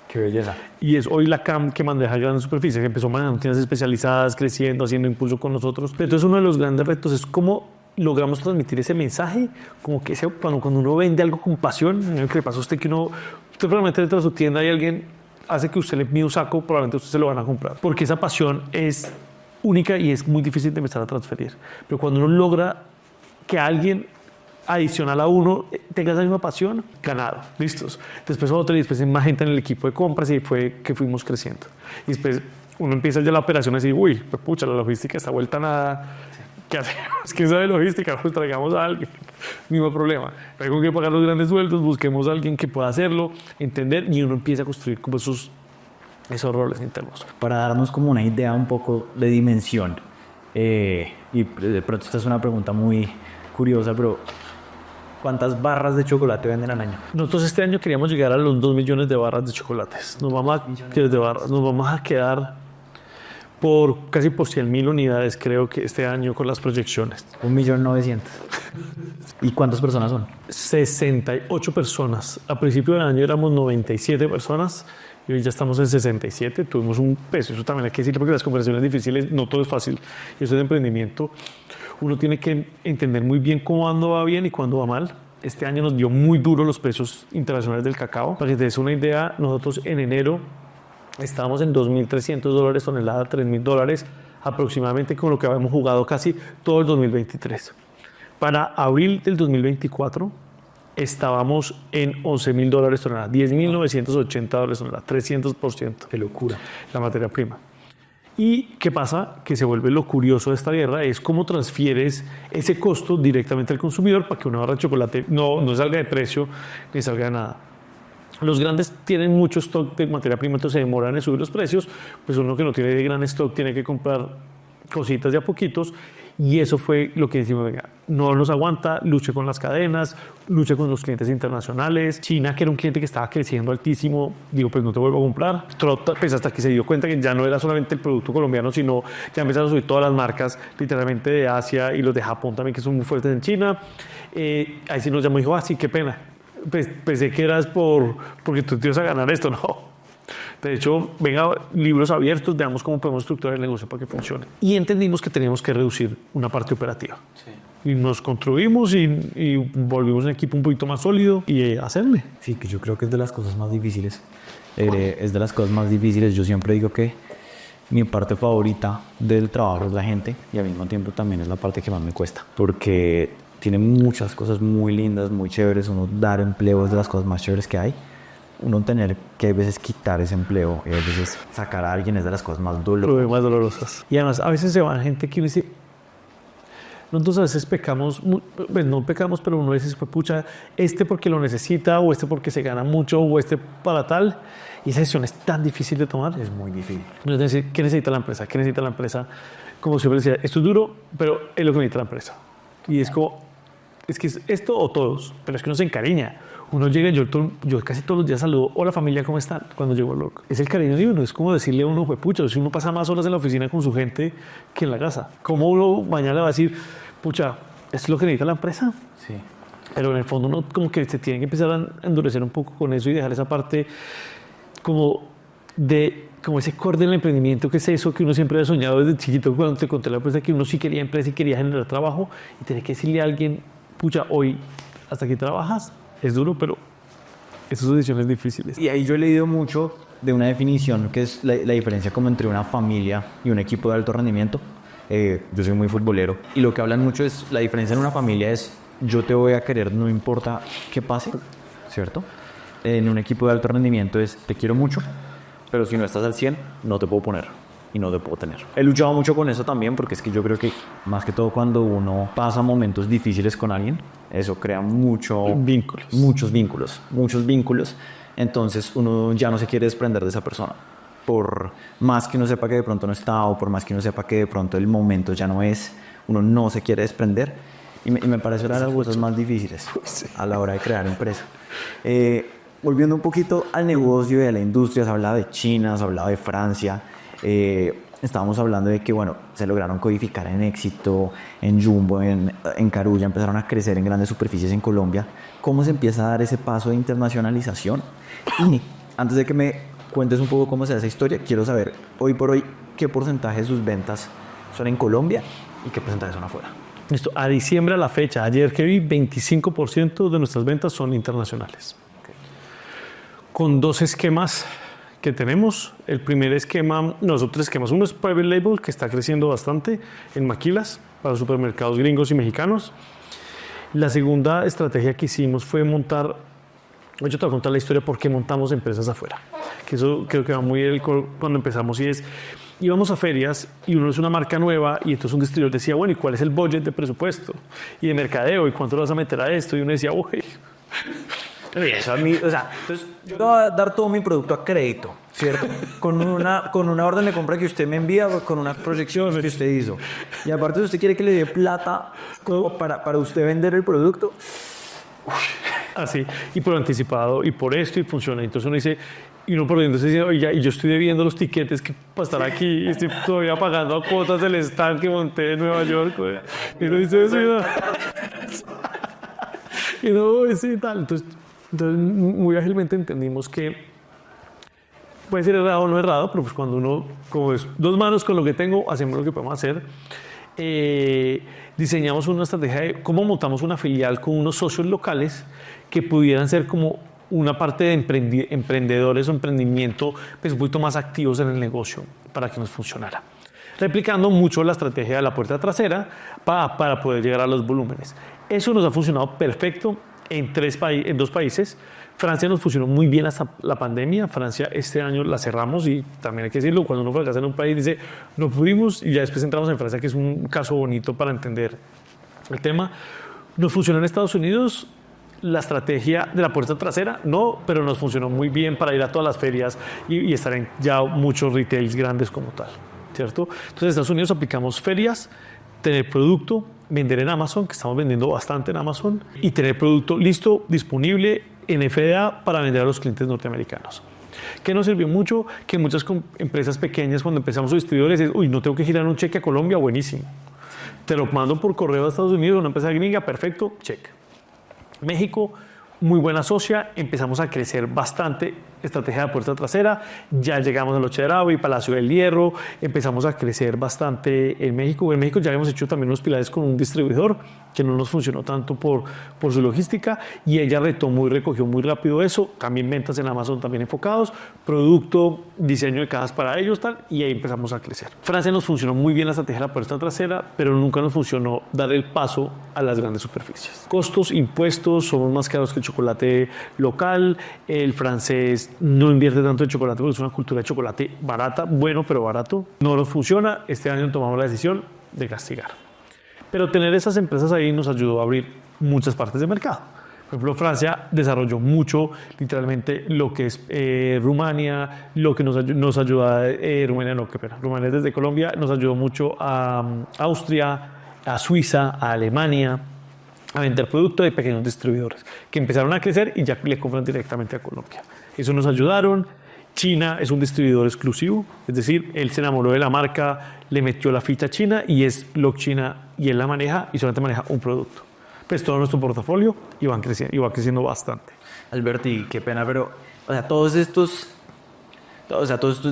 Qué belleza. Y es hoy la CAM que maneja grandes superficies, que empezó manejando tiendas especializadas, creciendo, haciendo impulso con nosotros. Pero entonces uno de los grandes retos es cómo logramos transmitir ese mensaje, como que cuando uno vende algo con pasión, ¿qué le pasa a usted? Que usted probablemente dentro de su tienda hay alguien hace que usted le envíe un saco, probablemente usted se lo van a comprar. Porque esa pasión es única y es muy difícil de empezar a transferir. Pero cuando uno logra que alguien adicional a uno tenga esa misma pasión, ganado, listos. Después otro y después más gente en el equipo de compras y fue que fuimos creciendo. Y después uno empieza ya la operación a decir, uy, pues pucha, la logística está vuelta a nada. ¿Qué hacemos? ¿Quién sabe logística? Pues traigamos a alguien. Mismo problema. Tengo que pagar los grandes sueldos, busquemos a alguien que pueda hacerlo, entender, y uno empieza a construir como esos roles internos. Para darnos como una idea un poco de dimensión, y de pronto esta es una pregunta muy curiosa, pero ¿cuántas barras de chocolate venden al año? Nosotros este año queríamos llegar a los 2 millones de barras de chocolates. Nos vamos a quedar casi por 100,000 unidades, creo que este año con las proyecciones. 1.900.000. ¿Y cuántas personas son? 68 personas. A principio del año éramos 97 personas y hoy ya estamos en 67. Tuvimos un peso, eso también hay que decirlo porque las conversaciones difíciles, no todo es fácil. Y eso es de emprendimiento. Uno tiene que entender muy bien cuándo va bien y cuándo va mal. Este año nos dio muy duro los precios internacionales del cacao. Para que te des una idea, nosotros en enero estábamos en $2.300 tonelada, $3.000 aproximadamente, con lo que habíamos jugado casi todo el 2023. Para abril del 2024 estábamos en $11.000 tonelada, $10.980 tonelada, 300%. ¡Qué locura! La materia prima. ¿Y qué pasa? Que se vuelve lo curioso de esta guerra, es cómo transfieres ese costo directamente al consumidor para que una barra de chocolate no salga de precio ni salga de nada. Los grandes tienen mucho stock de materia prima, entonces se demoran en subir los precios. Pues uno que no tiene de gran stock tiene que comprar cositas de a poquitos. Y eso fue lo que decimos, venga, no nos aguanta, luche con las cadenas, luche con los clientes internacionales. China, que era un cliente que estaba creciendo altísimo, digo, pues no te vuelvo a comprar. Pues hasta que se dio cuenta que ya no era solamente el producto colombiano, sino ya empezaron a subir todas las marcas, literalmente de Asia y los de Japón también, que son muy fuertes en China. Ahí sí nos llamó y dijo, sí, qué pena. Pues pensé que eras porque tú te ibas a ganar esto, no. De hecho, venga, libros abiertos, veamos cómo podemos estructurar el negocio para que funcione. Y entendimos que teníamos que reducir una parte operativa. Sí. Y nos construimos y volvimos un equipo un poquito más sólido y hacerle. Sí, que yo creo que es de las cosas más difíciles. Es de las cosas más difíciles. Yo siempre digo que mi parte favorita del trabajo es la gente y al mismo tiempo también es la parte que más me cuesta. Porque tiene muchas cosas muy lindas, muy chéveres. Uno dar empleo es de las cosas más chéveres que hay. Uno tener que a veces quitar ese empleo y a veces sacar a alguien es de las cosas más dolorosas. Y además a veces se va gente que uno dice, nosotros a veces pecamos, pues no pecamos, pero uno a veces pues pucha, porque lo necesita o porque se gana mucho o para tal. Y esa decisión es tan difícil de tomar. Es muy difícil. Entonces, ¿qué necesita la empresa? ¿Qué necesita la empresa? Como siempre decía, esto es duro, pero es lo que necesita la empresa. Y es como, es que es esto o todos, pero es que uno se encariña. Uno llega y yo casi todos los días saludo, hola familia, ¿cómo están? Cuando llego al loco. Es el cariño de uno, es como decirle a uno, pucha, si uno pasa más horas en la oficina con su gente que en la casa. ¿Cómo uno mañana le va a decir, pucha, ¿esto es lo que necesita la empresa? Sí. Pero en el fondo uno como que se tiene que empezar a endurecer un poco con eso y dejar esa parte como ese core del emprendimiento, que es eso que uno siempre había soñado desde chiquito cuando te conté la empresa, que uno sí quería empresa y quería generar trabajo y tener que decirle a alguien, pucha, hoy hasta aquí trabajas, es duro, pero esas son decisiones difíciles. Y ahí yo he leído mucho de una definición que es la diferencia como entre una familia y un equipo de alto rendimiento. Yo soy muy futbolero y lo que hablan mucho es la diferencia en una familia es yo te voy a querer no importa qué pase, ¿cierto? En un equipo de alto rendimiento es te quiero mucho, pero si no estás al 100 no te puedo poner y no te puedo tener. He luchado mucho con eso también porque es que yo creo que más que todo cuando uno pasa momentos difíciles con alguien, eso crea muchos vínculos. Entonces uno ya no se quiere desprender de esa persona. Por más que uno sepa que de pronto no está o por más que uno sepa que de pronto el momento ya no es, uno no se quiere desprender. Y me parece una de las cosas más difíciles a la hora de crear empresa. Volviendo un poquito al negocio y a la industria, se hablaba de China, se hablaba de Francia. Estábamos hablando de que, bueno, se lograron codificar en Éxito, en Jumbo, en Carulla, empezaron a crecer en grandes superficies en Colombia. ¿Cómo se empieza a dar ese paso de internacionalización? Y antes de que me cuentes un poco cómo se da esa historia, quiero saber, hoy por hoy, ¿qué porcentaje de sus ventas son en Colombia y qué porcentaje son afuera? Listo, a diciembre a la fecha, ayer que vi, 25% de nuestras ventas son internacionales. Okay. Con dos esquemas que tenemos. El primer esquema, nosotros esquemas. Uno es Private Label, que está creciendo bastante en maquilas para supermercados gringos y mexicanos. La segunda estrategia que hicimos fue montar, yo te voy a contar la historia por qué montamos empresas afuera, que eso creo que va muy bien cuando empezamos, y es, íbamos a ferias y uno es una marca nueva y entonces un distribuidor decía, bueno, ¿y cuál es el budget de presupuesto y de mercadeo y cuánto le vas a meter a esto? Y uno decía, uy, eso a mí, o sea, entonces yo te voy a dar todo mi producto a crédito, ¿cierto? Con una orden de compra que usted me envía, con unas proyecciones que usted hizo. Y aparte, si usted quiere que le dé plata para usted vender el producto, así, y por anticipado, y por esto, y funciona. Entonces uno dice, y uno por dentro se dice, oye, y yo estoy debiendo los tiquetes que para estar aquí, y estoy todavía pagando a cuotas del stand que monté en Nueva York. Y uno dice, sí, y no, sí, tal. Entonces, muy ágilmente entendimos que puede ser errado o no errado, pero pues cuando uno, como es dos manos con lo que tengo, hacemos lo que podemos hacer. Diseñamos una estrategia de cómo montamos una filial con unos socios locales que pudieran ser como una parte de emprendedores o emprendimiento pues un poquito más activos en el negocio para que nos funcionara. Replicando mucho la estrategia de la puerta trasera para poder llegar a los volúmenes. Eso nos ha funcionado perfecto en dos países. Francia nos funcionó muy bien hasta la pandemia. Francia este año la cerramos y también hay que decirlo, cuando uno fracasa en un país dice no pudimos y ya después entramos en Francia, que es un caso bonito para entender el tema. Nos funcionó en Estados Unidos la estrategia de la puerta trasera, no, pero nos funcionó muy bien para ir a todas las ferias y estar en ya muchos retails grandes como tal, ¿cierto? Entonces en Estados Unidos aplicamos ferias, tener producto, vender en Amazon, que estamos vendiendo bastante en Amazon, y tener producto listo, disponible en FDA para vender a los clientes norteamericanos. ¿Qué nos sirvió mucho? Que muchas empresas pequeñas, cuando empezamos a distribuidores, uy, no tengo que girar un cheque a Colombia, buenísimo. Te lo mando por correo a Estados Unidos, una empresa gringa, perfecto, check. México, muy buena socia, empezamos a crecer bastante, estrategia de puerta trasera, ya llegamos al Chedraui, Palacio del Hierro, empezamos a crecer bastante en México. En México ya habíamos hecho también unos pilares con un distribuidor que no nos funcionó tanto por su logística y ella retomó y recogió muy rápido eso, también ventas en Amazon también enfocados, producto, diseño de cajas para ellos, tal, y ahí empezamos a crecer. Francia nos funcionó muy bien la estrategia de la puerta trasera, pero nunca nos funcionó dar el paso a las grandes superficies. Costos, impuestos, somos más caros que el chocolate local, el francés no invierte tanto en chocolate porque es una cultura de chocolate barata, bueno, pero barato. No nos funciona. Este año tomamos la decisión de castigar. Pero tener esas empresas ahí nos ayudó a abrir muchas partes de mercado. Por ejemplo, Francia desarrolló mucho, literalmente, lo que es Rumania, lo que nos ayuda, Rumania desde Colombia, nos ayudó mucho a Austria, a Suiza, a Alemania. a vender producto de pequeños distribuidores que empezaron a crecer y ya le compran directamente a Colombia. Eso nos ayudaron. China es un distribuidor exclusivo, es decir, él se enamoró de la marca, le metió la ficha china y es Lock China y él la maneja y solamente maneja un producto. Pues todo nuestro portafolio y va creciendo bastante. Alberti, qué pena, pero todos estos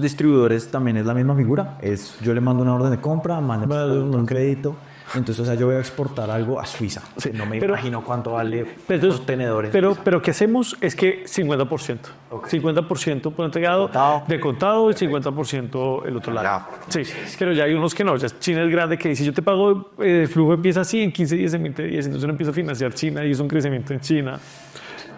distribuidores también es la misma figura. Yo le mando una orden de compra, mando un crédito. Entonces, yo voy a exportar algo a Suiza. Sí, No me imagino cuánto vale los tenedores. Pero ¿qué hacemos? Es que 50%. Okay. 50% por entregado de contado y 50% el otro lado. Sí, pero ya hay unos que no. Ya China es grande que dice, yo te pago, el flujo empieza así en 15 días, en 20 días. Entonces uno empieza a financiar China y es un crecimiento en China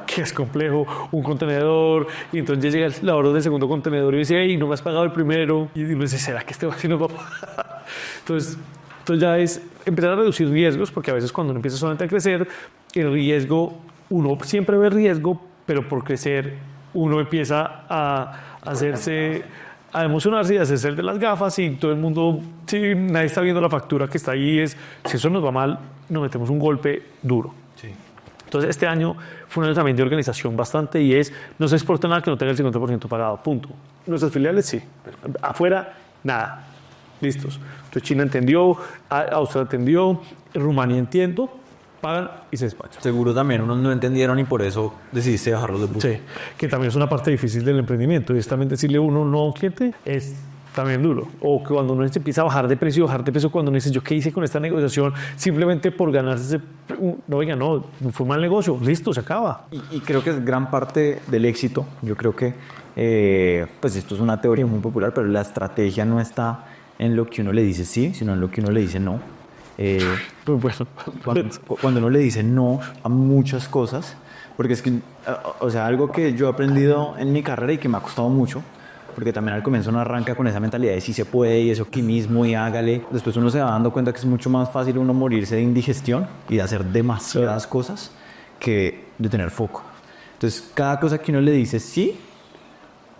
que es complejo, un contenedor, y entonces ya llega la hora del segundo contenedor y dice, hey, no me has pagado el primero. Y uno dice, ¿será que este va a ser papá? Entonces ya es empezar a reducir riesgos, porque a veces cuando uno empieza solamente a crecer, el riesgo, uno siempre ve riesgo, pero por crecer uno empieza a hacerse, a emocionarse y a hacerse el de las gafas y todo el mundo, si nadie está viendo la factura que está ahí, si eso nos va mal, nos metemos un golpe duro. Sí. Entonces este año fue un año también de organización bastante y no se exporta nada que no tenga el 50% pagado, punto. Nuestras filiales sí, afuera nada. Listos. Entonces China entendió, Australia entendió, Rumanía entiendo, pagan y se despachan. Seguro también unos no entendieron y por eso decidiste bajarlos de bus. Sí, que también es una parte difícil del emprendimiento. Y es también decirle a uno no a un cliente es también duro. O que cuando uno se empieza a bajar de precio, cuando uno dice, ¿yo qué hice con esta negociación? Simplemente por ganarse no, oiga, no, fue mal negocio, listo, se acaba. Y creo que es gran parte del éxito. Yo creo que, pues esto es una teoría muy popular, pero la estrategia no está en lo que uno le dice sí, sino en lo que uno le dice no. Cuando uno le dice no a muchas cosas, porque es que, algo que yo he aprendido en mi carrera y que me ha costado mucho, porque también al comienzo uno arranca con esa mentalidad de sí se puede y ese optimismo y hágale. Después uno se va dando cuenta que es mucho más fácil uno morirse de indigestión y de hacer demasiadas cosas que de tener foco. Entonces, cada cosa que uno le dice sí,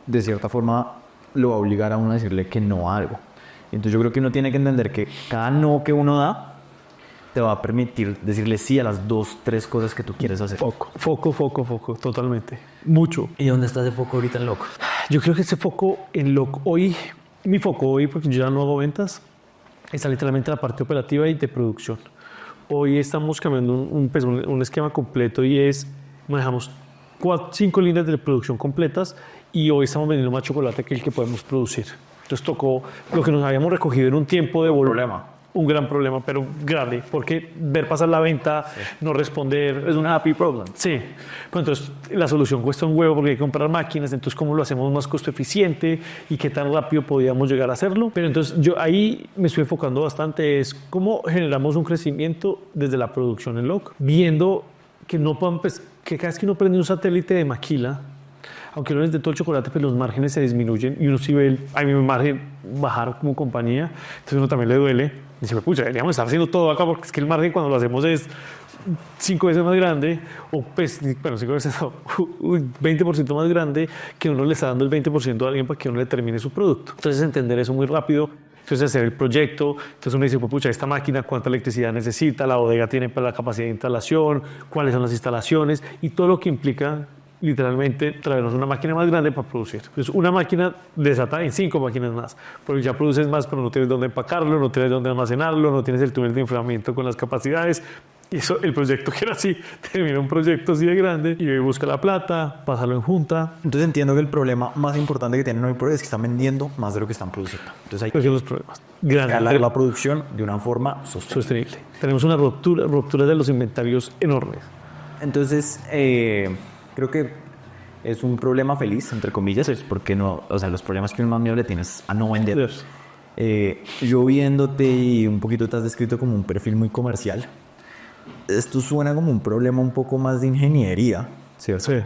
de cierta forma lo va a obligar a uno a decirle que no a algo. Entonces yo creo que uno tiene que entender que cada no que uno da te va a permitir decirle sí a las 2, 3 cosas que tú quieres hacer. Foco, totalmente. Mucho. ¿Y dónde está ese foco ahorita en Lock? Yo creo que ese foco en Lock hoy, mi foco hoy, porque yo ya no hago ventas, está literalmente la parte operativa y de producción. Hoy estamos cambiando un esquema completo y manejamos 5 líneas de producción completas y hoy estamos vendiendo más chocolate que el que podemos producir. Entonces tocó lo que nos habíamos recogido en un tiempo de problema. Un gran problema, pero grave, porque ver pasar la venta, no responder... Es un happy problem. Sí. Pues entonces la solución cuesta un huevo porque hay que comprar máquinas, entonces cómo lo hacemos más costo eficiente y qué tan rápido podíamos llegar a hacerlo. Pero entonces yo ahí me estoy enfocando bastante, es cómo generamos un crecimiento desde la producción en Lock, viendo que no puedan, pues, que cada vez que uno prende un satélite de maquila, aunque no les dé todo el chocolate, pues los márgenes se disminuyen y uno sí ve a mi margen bajar como compañía, entonces uno también le duele. Dice, pucha, deberíamos estar haciendo todo acá porque es que el margen cuando lo hacemos es 5 veces más grande, o pues, bueno, 5 veces, no, 20% más grande que uno le está dando el 20% a alguien para que uno le termine su producto. Entonces entender eso muy rápido, entonces hacer el proyecto, entonces uno dice, pues pucha, esta máquina cuánta electricidad necesita, la bodega tiene para la capacidad de instalación, cuáles son las instalaciones y todo lo que implica literalmente traernos una máquina más grande para producir. Entonces, una máquina desata en 5 máquinas más, porque ya produces más, pero no tienes dónde empacarlo, no tienes dónde almacenarlo, no tienes el túnel de enfriamiento con las capacidades. Y eso, el proyecto que era así, termina un proyecto así de grande y busca la plata, pásalo en junta. Entonces entiendo que el problema más importante que tienen hoy por hoy es que están vendiendo más de lo que están produciendo. Entonces hay que los problemas grandes. La producción de una forma sostenible. Tenemos una ruptura de los inventarios enormes. Entonces, creo que es un problema feliz, entre comillas, es porque no, los problemas que uno más miedo le tienes a no vender. Yo viéndote y un poquito te has descrito como un perfil muy comercial. Esto suena como un problema un poco más de ingeniería, ¿cierto? Sí.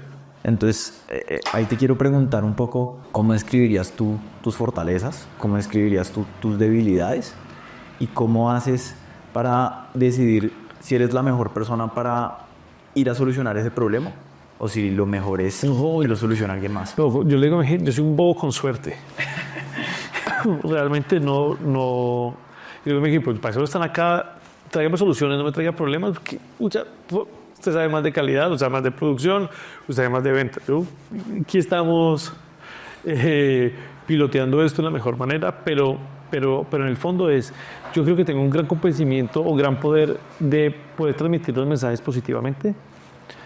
Entonces, ahí te quiero preguntar un poco cómo describirías tú tus fortalezas, cómo describirías tú tus debilidades y cómo haces para decidir si eres la mejor persona para ir a solucionar ese problema o si lo mejor es que lo solucione alguien más. No, yo le digo, yo soy un bobo con suerte. Realmente no. Yo digo, mi equipo, para eso están acá. tráigame soluciones, no me traiga problemas. Que, usted sabe más de calidad, usted sabe más de producción, usted sabe más de ventas. Aquí estamos piloteando esto de la mejor manera, pero en el fondo yo creo que tengo un gran convencimiento o gran poder de poder transmitir los mensajes positivamente,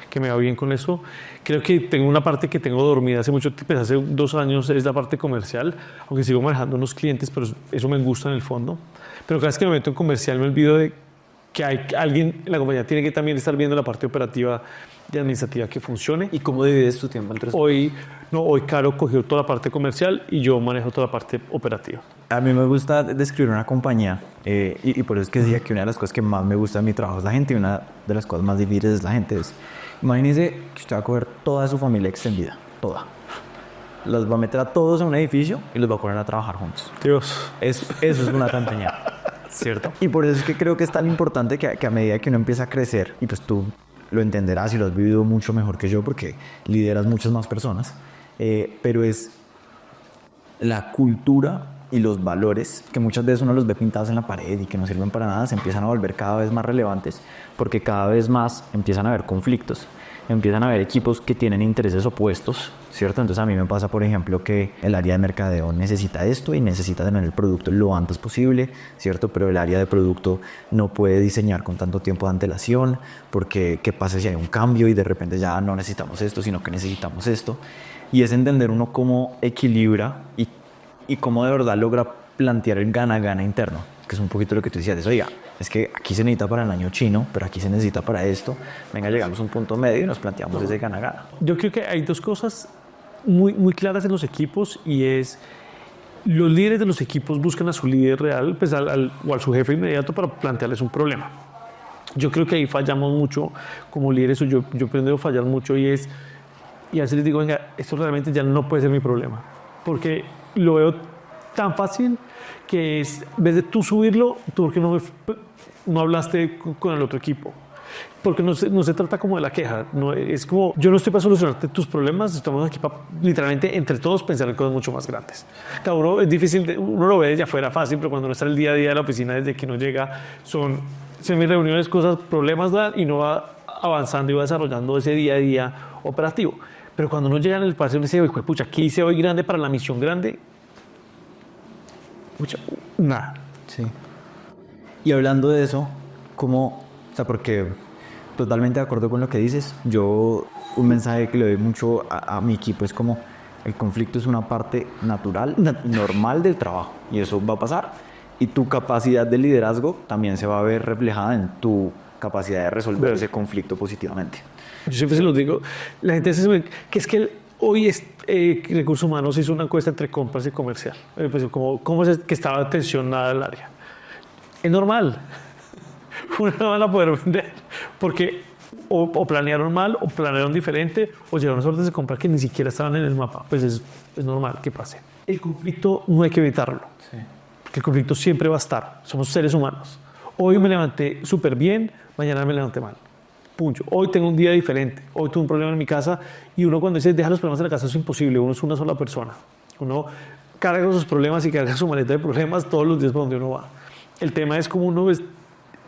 que me va bien con eso. Creo que tengo una parte que tengo dormida hace mucho tiempo, hace 2 años, es la parte comercial, aunque sigo manejando unos clientes, pero eso me gusta en el fondo. Pero cada vez que me meto en comercial me olvido de que hay alguien en la compañía tiene que también estar viendo la parte operativa y administrativa que funcione. ¿Y cómo divides tu tiempo entre eso? Hoy Caro cogió toda la parte comercial y yo manejo toda la parte operativa. A mí me gusta describir una compañía y por eso es que decía que una de las cosas que más me gusta de mi trabajo es la gente y una de las cosas más difíciles es la gente. Imagínese que usted va a coger toda su familia extendida, toda. Los va a meter a todos en un edificio y los va a poner a trabajar juntos. Dios. Eso es una tontería, ¿cierto? Y por eso es que creo que es tan importante que a medida que uno empieza a crecer, y pues tú lo entenderás y lo has vivido mucho mejor que yo porque lideras muchas más personas, pero es la cultura y los valores que muchas veces uno los ve pintados en la pared y que no sirven para nada, se empiezan a volver cada vez más relevantes porque cada vez más empiezan a haber conflictos, empiezan a haber equipos que tienen intereses opuestos, ¿cierto? Entonces a mí me pasa, por ejemplo, que el área de mercadeo necesita esto y necesita tener el producto lo antes posible, ¿cierto? Pero el área de producto no puede diseñar con tanto tiempo de antelación porque ¿qué pasa si hay un cambio y de repente ya no necesitamos esto, sino que necesitamos esto? Y es entender uno cómo equilibra y cómo de verdad logra plantear el gana-gana interno, que es un poquito lo que tú decías, oiga, es que aquí se necesita para el año chino, pero aquí se necesita para esto, venga, llegamos a un punto medio y nos planteamos ese gana-gana. Yo creo que hay 2 cosas muy, muy claras en los equipos y es los líderes de los equipos buscan a su líder real pues o a su jefe inmediato para plantearles un problema. Yo creo que ahí fallamos mucho como líderes, o yo aprendo a fallar mucho y a veces les digo, venga, esto realmente ya no puede ser mi problema, porque lo veo tan fácil que es, en vez de tú subirlo, tú porque no hablaste con el otro equipo. Porque no se trata como de la queja, no, es como, yo no estoy para solucionarte tus problemas, estamos aquí para literalmente entre todos pensar en cosas mucho más grandes. Cada uno es difícil, uno lo ve desde afuera fácil, pero cuando no está el día a día de la oficina, desde que uno llega, son semi-reuniones, cosas, problemas, y no va avanzando y va desarrollando ese día a día operativo. Pero cuando uno llega en el espacio y dice, oye, pucha, ¿qué hice hoy grande para la misión grande? Pucha, nada. Sí. Y hablando de eso, ¿cómo? O sea, porque totalmente de acuerdo con lo que dices. Yo, un mensaje que le doy mucho a mi equipo es como el conflicto es una parte natural, normal del trabajo y eso va a pasar. Y tu capacidad de liderazgo también se va a ver reflejada en tu capacidad de resolver ese conflicto positivamente. Yo siempre se los digo, la gente dice que es que hoy Recursos Humanos hizo una encuesta entre compras y comercial. Pues ¿cómo es que estaba tensionada el área? Es normal. Uno no van a poder vender porque o planearon mal, o planearon diferente, o llegaron órdenes de compra que ni siquiera estaban en el mapa. Pues es normal que pase. El conflicto no hay que evitarlo. Sí. Porque el conflicto siempre va a estar. Somos seres humanos. Hoy me levanté súper bien, mañana me levanté mal. Punto. Hoy tengo un día diferente. Hoy tuve un problema en mi casa y uno cuando dice deja los problemas en la casa es imposible. Uno es una sola persona. Uno carga sus problemas y carga su maleta de problemas todos los días por donde uno va. El tema es cómo uno es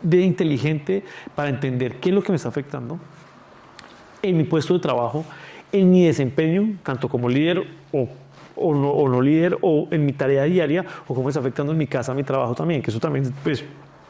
de inteligente para entender qué es lo que me está afectando en mi puesto de trabajo, en mi desempeño, tanto como líder o no líder, o en mi tarea diaria, o cómo me está afectando en mi casa, mi trabajo también, que eso también pues,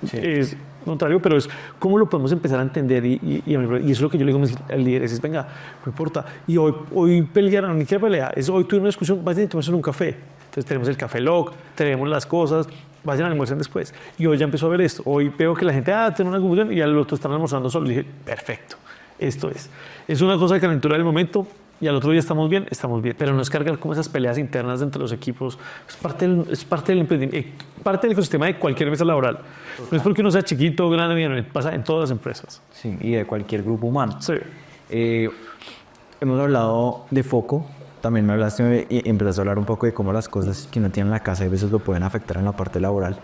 sí, es contrario, pero es cómo lo podemos empezar a entender y eso es lo que yo le digo al líder, es venga, no importa, y hoy pelearon, ni siquiera pelea, es hoy tuve una discusión, vayan a tomarse un café, entonces tenemos el café log, tenemos las cosas, vayan a almorzar después, y hoy ya empezó a ver esto, hoy veo que la gente, tiene una confusión, y al otro están almorzando solo, y dije, perfecto, esto es una cosa de calentura del momento, y al otro día estamos bien, pero no es cargar como esas peleas internas entre los equipos, es parte del emprendimiento, parte del ecosistema de cualquier mesa laboral. Total. No es porque uno sea chiquito o grande, pasa en todas las empresas. Sí, y de cualquier grupo humano. Sí. Hemos hablado de foco, también me hablaste y empezaste a hablar un poco de cómo las cosas que uno tiene en la casa a veces lo pueden afectar en la parte laboral.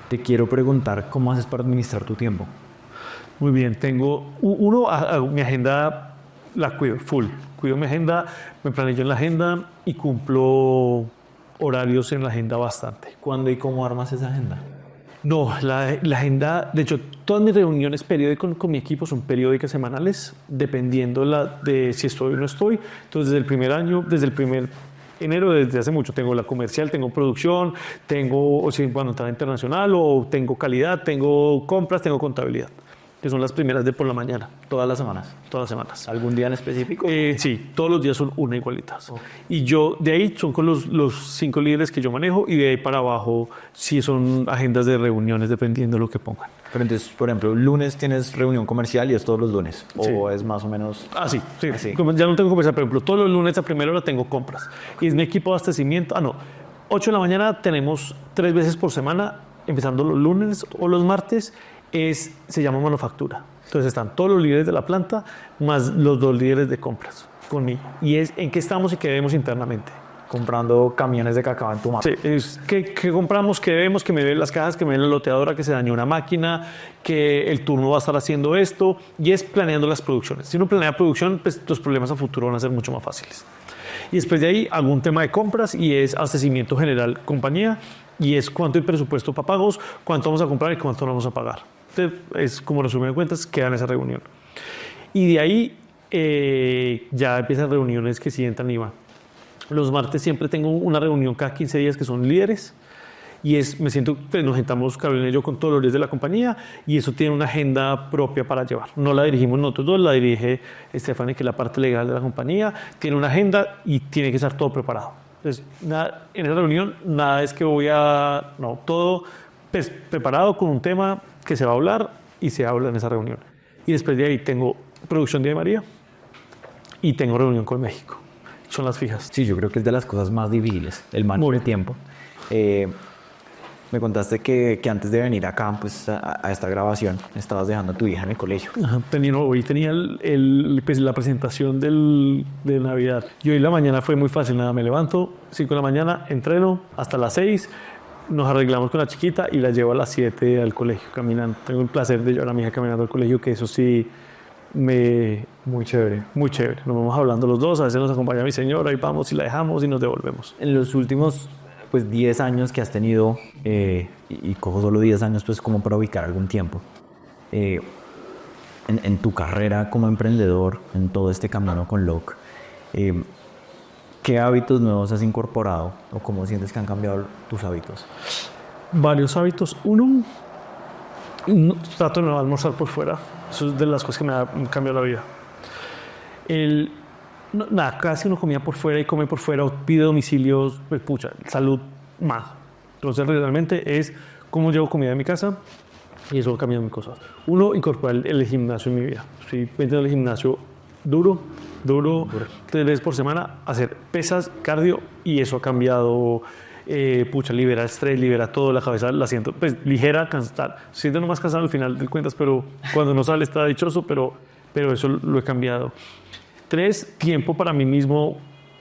Te quiero preguntar, ¿cómo haces para administrar tu tiempo? Muy bien, tengo mi agenda la cuido full. Cuido mi agenda, me planeo en la agenda y cumplo horarios en la agenda bastante. ¿Cuándo y cómo armas esa agenda? No, la agenda, de hecho, todas mis reuniones periódicas con mi equipo son periódicas semanales, dependiendo de si estoy o no estoy. Entonces, desde el primer enero, desde hace mucho, tengo la comercial, tengo producción, tengo, o si bueno, entrada internacional, o tengo calidad, tengo compras, tengo contabilidad, que son las primeras de por la mañana. Todas las semanas. Todas las semanas. ¿Algún día en específico? Sí, todos los días son una igualitas. Y yo, de ahí son con los 5 líderes que yo manejo, y de ahí para abajo sí son agendas de reuniones, dependiendo de lo que pongan. Pero entonces, por ejemplo, el lunes tienes reunión comercial y es todos los lunes. Sí. ¿O es más o menos? Sí. Así. Como ya no tengo comercial, por ejemplo, todos los lunes a primera hora tengo compras. Y es mi equipo de abastecimiento. 8 de la mañana tenemos 3 veces por semana, empezando los lunes o los martes, se llama manufactura. Entonces están todos los líderes de la planta más los 2 líderes de compras conmigo. Y es en qué estamos y qué debemos internamente. Comprando camiones de cacao en tu mano. Sí, es que compramos, que debemos, que me den las cajas, que me den la loteadora, que se dañó una máquina, que el turno va a estar haciendo esto, y es planeando las producciones. Si uno planea producción, pues los problemas a futuro van a ser mucho más fáciles. Y después de ahí, algún tema de compras y es abastecimiento general compañía, y es cuánto hay presupuesto para pagos, cuánto vamos a comprar y cuánto vamos a pagar. Entonces, es como resumen de cuentas, queda en esa reunión. Y de ahí ya empiezan reuniones que sí entran y van. Los martes siempre tengo una reunión cada 15 días que son líderes, y nos sentamos Carolina y yo con todos los líderes de la compañía, y eso tiene una agenda propia para llevar. No la dirigimos nosotros dos, la dirige Stephanie, que es la parte legal de la compañía. Tiene una agenda y tiene que estar todo preparado. Entonces, en esa reunión, nada es que todo pues, preparado con un tema que se va a hablar y se habla en esa reunión. Y después de ahí tengo producción Día de María y tengo reunión con México. Son las fijas. Sí, yo creo que es de las cosas más difíciles, el manejo de tiempo. Me contaste que antes de venir acá, pues, a esta grabación, estabas dejando a tu hija en el colegio. Ajá, hoy tenía pues, la presentación de Navidad. Y hoy la mañana fue muy fácil. Me levanto, 5 de la mañana, entreno hasta las 6, nos arreglamos con la chiquita y la llevo a las 7 al colegio caminando. Tengo el placer de llevar a mi hija caminando al colegio, que eso sí... Muy chévere. Nos vamos hablando los dos, a veces nos acompaña mi señora y vamos y la dejamos y nos devolvemos. En los últimos 10 años que has tenido, y cojo solo 10 años pues como para ubicar algún tiempo, en tu carrera como emprendedor, en todo este camino con LOC, ¿qué hábitos nuevos has incorporado o cómo sientes que han cambiado tus hábitos? Varios hábitos. Uno, trato de no almorzar por fuera. Eso es de las cosas que me han cambiado la vida. Casi uno comía por fuera y come por fuera o pide domicilios, pues salud más. Entonces realmente es cómo llevo comida de mi casa y eso ha cambiado mis cosas. Uno, incorporar el gimnasio en mi vida. Estoy metiendo en el gimnasio duro, 3 veces por semana, hacer pesas, cardio, y eso ha cambiado. Libera estrés, libera todo, la cabeza la siento pues ligera, cansada, siento nomás cansado al final de cuentas, pero cuando no sale está dichoso, pero eso lo he cambiado. 3, tiempo para mí mismo.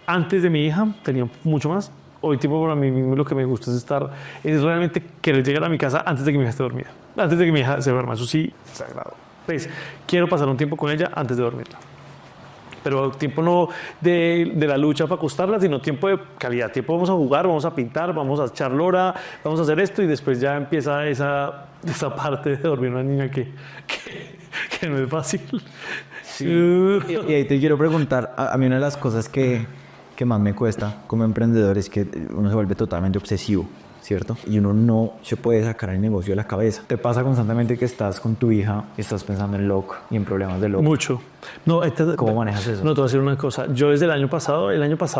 Antes de mi hija tenía mucho más. Hoy tiempo para mí mismo, lo que me gusta es realmente querer llegar a mi casa antes de que mi hija esté dormida, antes de que mi hija se duerma. Eso sí, sagrado. Pues quiero pasar un tiempo con ella antes de dormirla. Pero tiempo no de la lucha para acostarla, sino tiempo de calidad. Tiempo vamos a jugar, vamos a pintar, vamos a echar lora, vamos a hacer esto, y después ya empieza esa parte de dormir una niña que no es fácil. Sí. Y ahí te quiero preguntar, a mí una de las cosas que más me cuesta como emprendedor es que uno se vuelve totalmente obsesivo, ¿cierto? Y uno no se puede sacar el negocio de la cabeza. ¿Te pasa constantemente que estás con tu hija y estás pensando en LOC y en problemas de LOC? Mucho. No, ¿Cómo manejas eso? No, te voy a decir una cosa. Yo desde el año pasado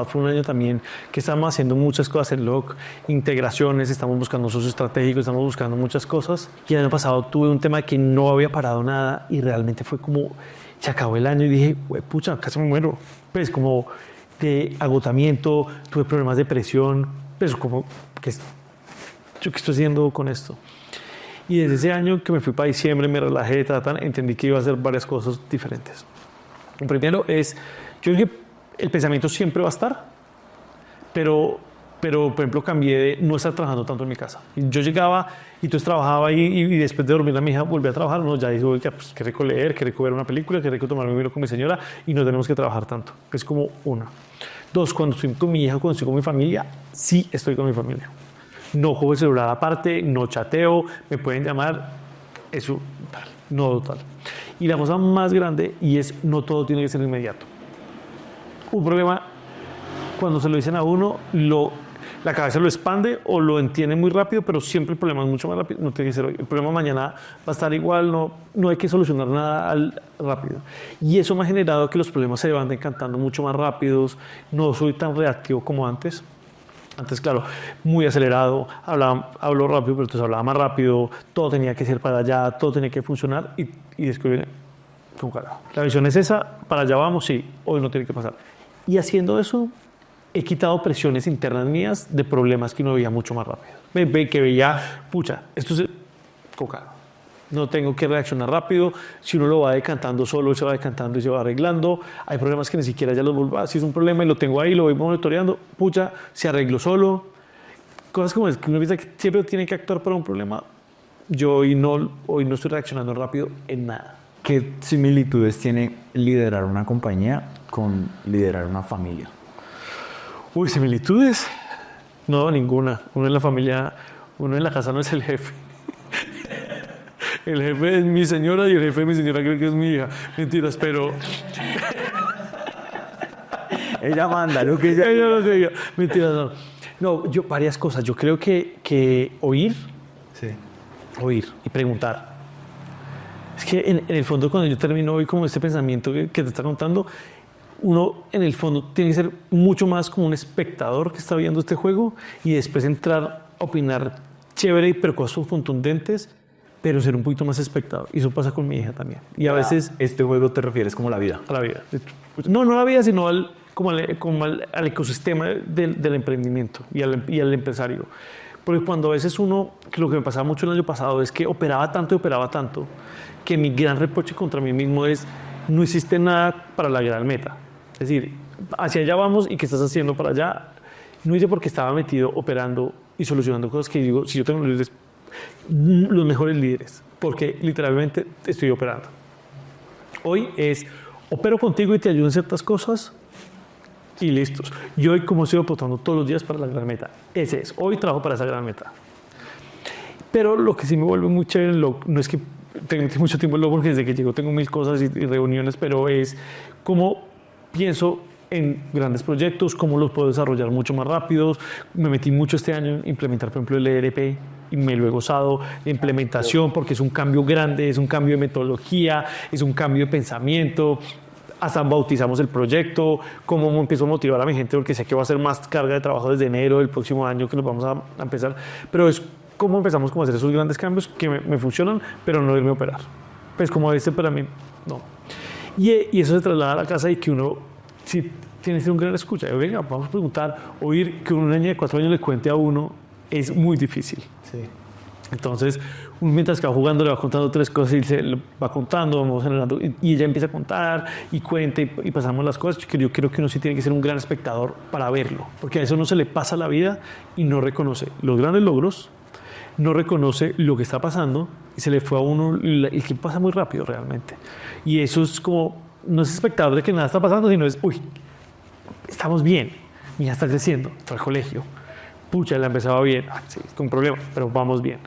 fue un año también que estábamos haciendo muchas cosas en LOC, integraciones, estamos buscando socios estratégicos, estamos buscando muchas cosas. Y el año pasado tuve un tema de que no había parado nada y realmente fue como, se acabó el año y dije, pucha, casi me muero. Pues como de agotamiento, tuve problemas de presión, pues como que... ¿Yo qué estoy haciendo con esto? Y desde ese año que me fui para diciembre, me relajé, entendí que iba a hacer varias cosas diferentes. Lo primero es, yo dije, el pensamiento siempre va a estar, pero por ejemplo, cambié de no estar trabajando tanto en mi casa. Yo llegaba y entonces trabajaba y después de dormir a mi hija volví a trabajar. No, ya digo, pues, qué rico leer, qué rico ver una película, qué rico tomarme un vino con mi señora y no tenemos que trabajar tanto. Es como una. 2, cuando estoy con mi hija, cuando estoy con mi familia, sí estoy con mi familia. No juego el celular aparte, no chateo, me pueden llamar Eso, tal, no total. Y la cosa más grande, y es no todo tiene que ser inmediato. Un problema, cuando se lo dicen a uno, la cabeza lo expande o lo entiende muy rápido, pero siempre el problema es mucho más rápido. No tiene que ser hoy. El problema mañana va a estar igual, no hay que solucionar nada rápido. Y eso me ha generado que los problemas se van decantando mucho más rápidos. No soy tan reactivo como antes. Antes, claro, muy acelerado, hablo rápido, pero entonces hablaba más rápido, todo tenía que ser para allá, todo tenía que funcionar y después viene con carajo. La visión es esa, para allá vamos, sí, hoy no tiene que pasar. Y haciendo eso, he quitado presiones internas mías de problemas que uno veía mucho más rápido. Que veía, pucha, esto es coca. No tengo que reaccionar rápido. Si uno lo va decantando solo, se va decantando y se va arreglando. Hay problemas que ni siquiera ya los vuelvo. Si es un problema y lo tengo ahí, lo voy monitoreando, pucha, se arregló solo. Cosas como es que uno piensa que siempre tiene que actuar para un problema. Yo hoy no estoy reaccionando rápido en nada. ¿Qué similitudes tiene liderar una compañía con liderar una familia? Uy, similitudes. No, ninguna. Uno en la familia, uno en la casa no es el jefe. El jefe es mi señora y el jefe de mi señora creo que es mi hija. Mentiras, pero... Ella manda, lo que ella... Ella no sé, mentiras, no. No, yo varias cosas. Yo creo que oír y preguntar. Es que en el fondo cuando yo termino hoy como este pensamiento que te está contando, uno en el fondo tiene que ser mucho más como un espectador que está viendo este juego y después entrar a opinar chévere, pero cosas contundentes, pero ser un poquito más espectador. Y eso pasa con mi hija también. Y a veces... Este juego te refieres como la vida. A la vida. No a la vida, sino al ecosistema del emprendimiento y al empresario. Porque cuando a veces uno, que lo que me pasaba mucho el año pasado es que operaba tanto, que mi gran reproche contra mí mismo es no hiciste nada para la gran meta. Es decir, hacia allá vamos y ¿qué estás haciendo para allá? No hice porque estaba metido operando y solucionando cosas que digo, si yo tengo los mejores líderes, porque literalmente estoy operando. Hoy opero contigo y te ayudo en ciertas cosas y listos. Yo hoy como estoy aportando todos los días para la gran meta. Ese es, hoy trabajo para esa gran meta. Pero lo que sí me vuelve muy chévere, no es que tengo mucho tiempo en lo porque desde que llego tengo mil cosas y reuniones, pero es cómo pienso en grandes proyectos, cómo los puedo desarrollar mucho más rápidos. Me metí mucho este año en implementar, por ejemplo, el ERP y me lo he gozado de implementación porque es un cambio grande, es un cambio de metodología, es un cambio de pensamiento. Hasta bautizamos el proyecto, cómo empiezo a motivar a mi gente porque sé que va a ser más carga de trabajo desde enero del próximo año que nos vamos a empezar, pero es cómo empezamos a hacer esos grandes cambios que me funcionan, pero no irme a operar. Pues como para mí, no. Y eso se traslada a la casa y que uno, si tiene que ser un gran escucha, venga, vamos a preguntar, oír que una niña de 4 años le cuente a uno es muy difícil. Sí. Entonces, mientras que va jugando, le va contando 3 cosas y se lo va contando, vamos generando, y ella empieza a contar y cuenta y pasamos las cosas. Yo creo que uno sí tiene que ser un gran espectador para verlo, porque a eso no se le pasa la vida y no reconoce los grandes logros, no reconoce lo que está pasando y se le fue a uno el que pasa muy rápido realmente. Y eso es como, no es espectador de que nada está pasando, sino es, uy, estamos bien, mi hija está creciendo, está al colegio, pucha, la empezaba bien, sí, con problemas, pero vamos bien.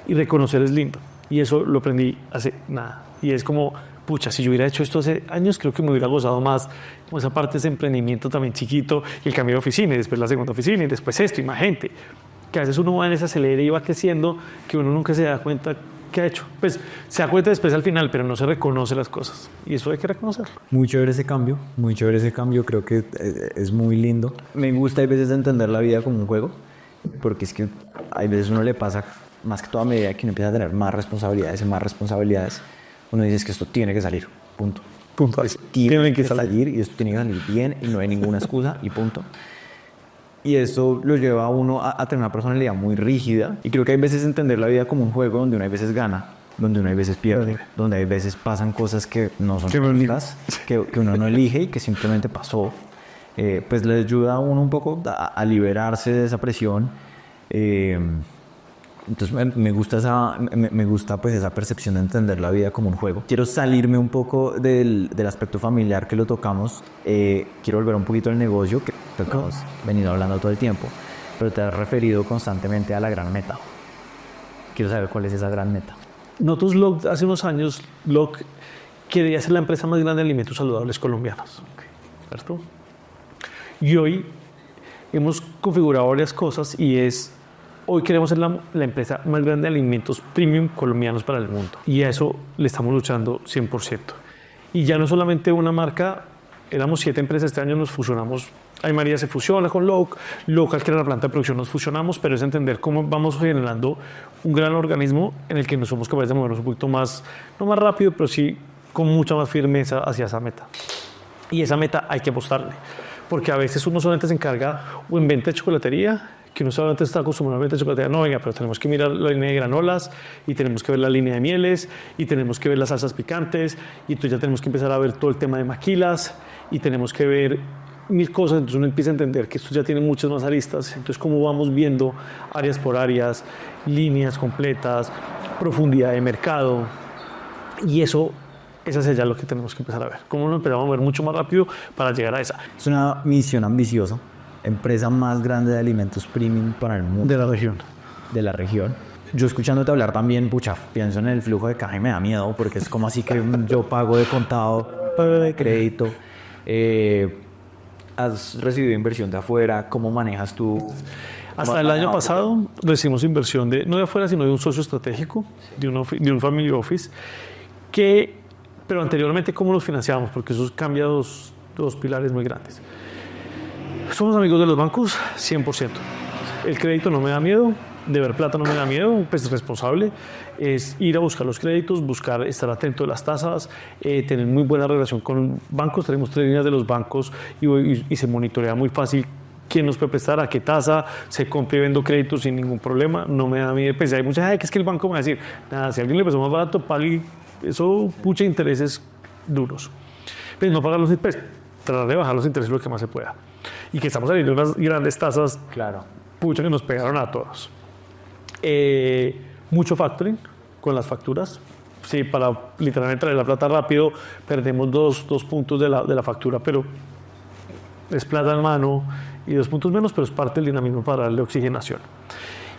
Y reconocer es lindo. Y eso lo aprendí hace nada. Y es como, pucha, si yo hubiera hecho esto hace años, creo que me hubiera gozado más como esa parte de ese emprendimiento también chiquito y el cambio de oficina y después la segunda oficina y después esto y más gente. Que a veces uno va en ese acelere y va creciendo que uno nunca se da cuenta que ha hecho. Pues se da cuenta después al final, pero no se reconoce las cosas. Y eso hay que reconocerlo. Muy chévere ese cambio, creo que es muy lindo. Me gusta a veces entender la vida como un juego, porque es que a veces uno le pasa, más que toda medida que uno empieza a tener más responsabilidades, uno dice que esto tiene que salir, punto. Tiene que salir y esto tiene que salir bien y no hay ninguna excusa y punto. Y eso lo lleva a uno a tener una personalidad muy rígida. Y creo que hay veces entender la vida como un juego donde uno hay veces gana, donde uno hay veces pierde, donde hay veces pasan cosas que no son justas, que uno no elige y que simplemente pasó. Pues le ayuda a uno un poco a liberarse de esa presión. Entonces me gusta pues esa percepción de entender la vida como un juego. Quiero salirme un poco del aspecto familiar que lo tocamos. Quiero volver un poquito al negocio que hemos venido hablando todo el tiempo, pero te has referido constantemente a la gran meta. Quiero saber cuál es esa gran meta. nosotros LOC, hace unos años, LOC quería ser la empresa más grande de alimentos saludables colombianos. ¿Cierto? Y hoy hemos configurado varias cosas y hoy queremos ser la empresa más grande de alimentos premium colombianos para el mundo. Y a eso le estamos luchando 100%. Y ya no solamente una marca, éramos 7 empresas, este año nos fusionamos. Ay María se fusiona con LOC, Local, que era la planta de producción, nos fusionamos, pero es entender cómo vamos generando un gran organismo en el que nos somos capaces de movernos un poquito más, no más rápido, pero sí con mucha más firmeza hacia esa meta. Y esa meta hay que apostarle, porque a veces uno solamente se encarga o en venta de chocolatería, que uno solamente está acostumbrado a venta de chocolatería. No, venga, pero tenemos que mirar la línea de granolas y tenemos que ver la línea de mieles y tenemos que ver las salsas picantes y entonces ya tenemos que empezar a ver todo el tema de maquilas y tenemos que ver 1000 cosas. Entonces uno empieza a entender que esto ya tiene muchas más aristas. Entonces, cómo vamos viendo áreas por áreas, líneas completas, profundidad de mercado, y eso es ya lo que tenemos que empezar a ver. Cómo nos empezamos a mover mucho más rápido para llegar a esa. Es una misión ambiciosa. Empresa más grande de alimentos premium para el mundo. De la región. De la región. Yo escuchándote hablar también, pucha, pienso en el flujo de caja y me da miedo porque es como así que yo pago de contado, pago de crédito. ¿Has recibido inversión de afuera? ¿Cómo manejas tú? Hasta el año pasado recibimos inversión no de afuera, sino de un socio estratégico, de un family office, pero anteriormente, ¿cómo los financiábamos? Porque eso cambia dos pilares muy grandes. Somos amigos de los bancos, 100%. El crédito no me da miedo, deber plata no me da miedo, pues responsable. Es ir a buscar los créditos, estar atento de las tasas, tener muy buena relación con bancos. Tenemos 3 líneas de los bancos y se monitorea muy fácil quién nos puede prestar, a qué tasa, se compra y vendo créditos sin ningún problema. No me da miedo. Pues hay mucha gente que es que el banco me va a decir, nada, si a alguien le prestó más barato, pague. Eso, pucha, intereses duros. Pero no pagar los intereses, tratar de bajar los intereses lo que más se pueda. Y que estamos saliendo unas grandes tasas, claro, pucha, que nos pegaron a todos. Mucho factoring con las facturas. Sí, para literalmente traer la plata rápido, perdemos dos puntos de la factura, pero es plata en mano y 2 puntos menos, pero es parte del dinamismo para darle oxigenación.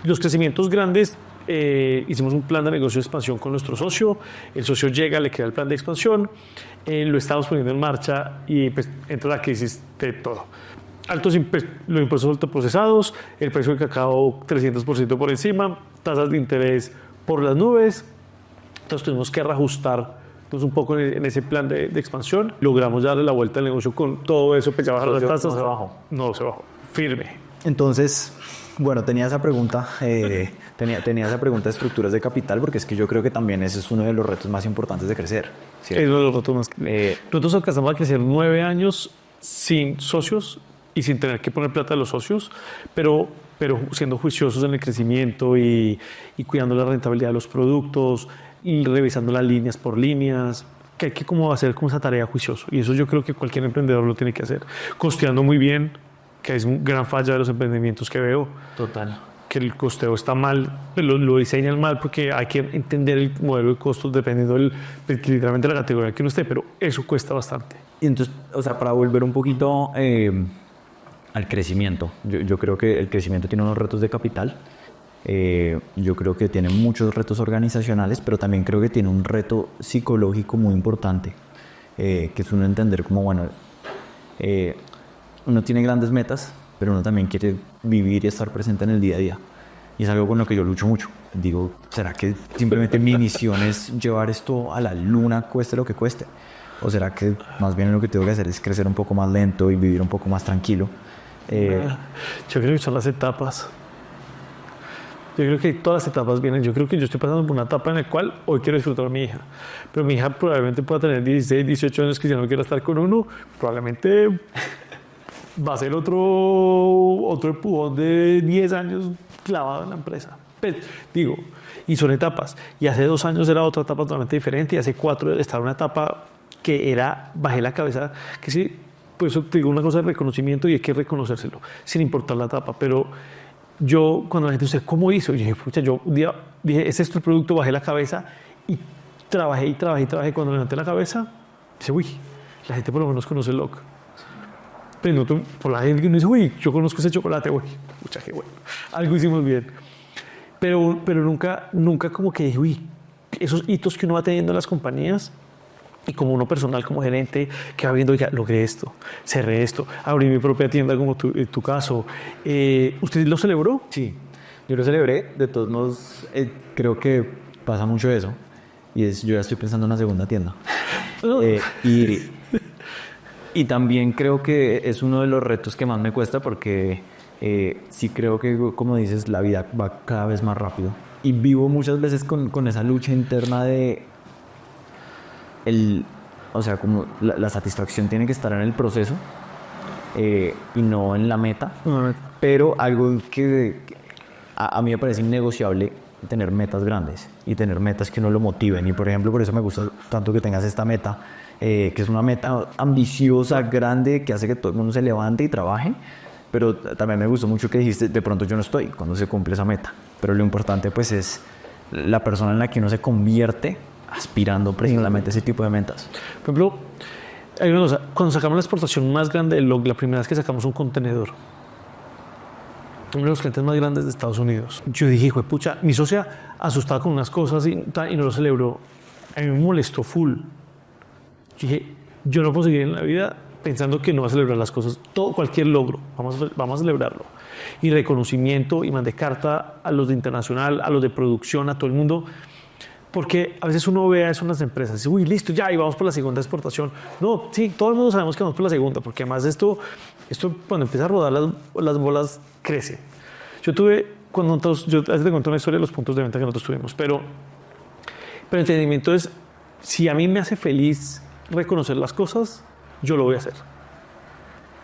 Los crecimientos grandes, hicimos un plan de negocio de expansión con nuestro socio. El socio llega, le crea el plan de expansión, lo estamos poniendo en marcha y pues entra la crisis de todo. Los impuestos autoprocesados, el precio del cacao 300% por encima, tasas de interés por las nubes. Entonces tuvimos que reajustar un poco en ese plan de expansión. Logramos darle la vuelta al negocio con todo eso, pues ya bajaron las tasas. No se bajó. No se bajó, firme. Entonces, bueno, tenía esa pregunta de estructuras de capital, porque es que yo creo que también ese es uno de los retos más importantes de crecer, ¿cierto? Es uno de los retos más. Nosotros alcanzamos a crecer 9 años sin socios y sin tener que poner plata de los socios, pero siendo juiciosos en el crecimiento y cuidando la rentabilidad de los productos y revisando las líneas por líneas, que hay que como hacer como esa tarea juicioso. Y eso yo creo que cualquier emprendedor lo tiene que hacer. Costeando muy bien, que es un gran falla de los emprendimientos que veo. Total. Que el costeo está mal, lo diseñan mal porque hay que entender el modelo de costos dependiendo literalmente de la categoría que uno esté, pero eso cuesta bastante. Y entonces, o sea, para volver un poquito al crecimiento, yo creo que el crecimiento tiene unos retos de capital. Yo creo que tiene muchos retos organizacionales, pero también creo que tiene un reto psicológico muy importante, que es uno entender como, bueno, uno tiene grandes metas, pero uno también quiere vivir y estar presente en el día a día. Y es algo con lo que yo lucho mucho. Digo, ¿será que simplemente mi misión es llevar esto a la luna, cueste lo que cueste? ¿O será que más bien lo que tengo que hacer es crecer un poco más lento y vivir un poco más tranquilo? Yo creo que son las etapas. Yo creo que todas las etapas vienen. Yo creo que yo estoy pasando por una etapa en la cual hoy quiero disfrutar a mi hija. Pero mi hija probablemente pueda tener 16, 18 años que ya no quiera estar con uno. Probablemente va a ser otro empujón de 10 años clavado en la empresa. Pues, digo, y son etapas. Y hace 2 años era otra etapa totalmente diferente. Y hace 4 estaba una etapa que era, bajé la cabeza, que sí, pues te digo una cosa de reconocimiento y hay que reconocérselo, sin importar la etapa. Pero yo, cuando la gente dice, ¿cómo hizo? Yo dije, pucha, yo un día dije, ¿es esto el producto? Bajé la cabeza y trabajé. Cuando levanté la cabeza, dije, uy, la gente por lo menos conoce el LOC. Pero no, por la gente que uno dice, uy, yo conozco ese chocolate, uy, pucha, qué bueno. Algo hicimos bien. Pero nunca como que dije, uy, esos hitos que uno va teniendo en las compañías y como uno personal, como gerente, que va viendo, ya logré esto, cerré esto, abrí mi propia tienda como tu caso. ¿Usted lo celebró? Sí, yo lo celebré. De todos modos, creo que pasa mucho eso. Y yo ya estoy pensando en una segunda tienda. Y también creo que es uno de los retos que más me cuesta porque sí creo que, como dices, la vida va cada vez más rápido. Y vivo muchas veces con esa lucha interna de... o sea, como la satisfacción tiene que estar en el proceso y no en la meta. Pero algo que a mí me parece innegociable, tener metas grandes y tener metas que uno lo motiven. Y por ejemplo, por eso me gusta tanto que tengas esta meta, que es una meta ambiciosa, grande, que hace que todo el mundo se levante y trabaje. Pero también me gustó mucho que dijiste, de pronto yo no estoy cuando se cumple esa meta. Pero lo importante pues es la persona en la que uno se convierte aspirando precisamente a ese tipo de metas. Por ejemplo, hay una cosa, cuando sacamos la exportación más grande del log, la primera vez que sacamos un contenedor, uno de los clientes más grandes de Estados Unidos, yo dije, hijo de pucha, mi socia asustada con unas cosas y no lo celebró. A mí me molestó full. Yo dije, yo no puedo seguir en la vida pensando que no va a celebrar las cosas, cualquier logro, vamos a celebrarlo. Y reconocimiento, y mandé carta a los de internacional, a los de producción, a todo el mundo, porque a veces uno ve a eso en las empresas, dice, uy, listo, ya, y vamos por la segunda exportación. No, sí, todo el mundo sabemos que vamos por la segunda, porque además esto cuando empieza a rodar las bolas, crece. Yo te cuento una historia de los puntos de venta que nosotros tuvimos, pero el entendimiento es, si a mí me hace feliz reconocer las cosas, yo lo voy a hacer.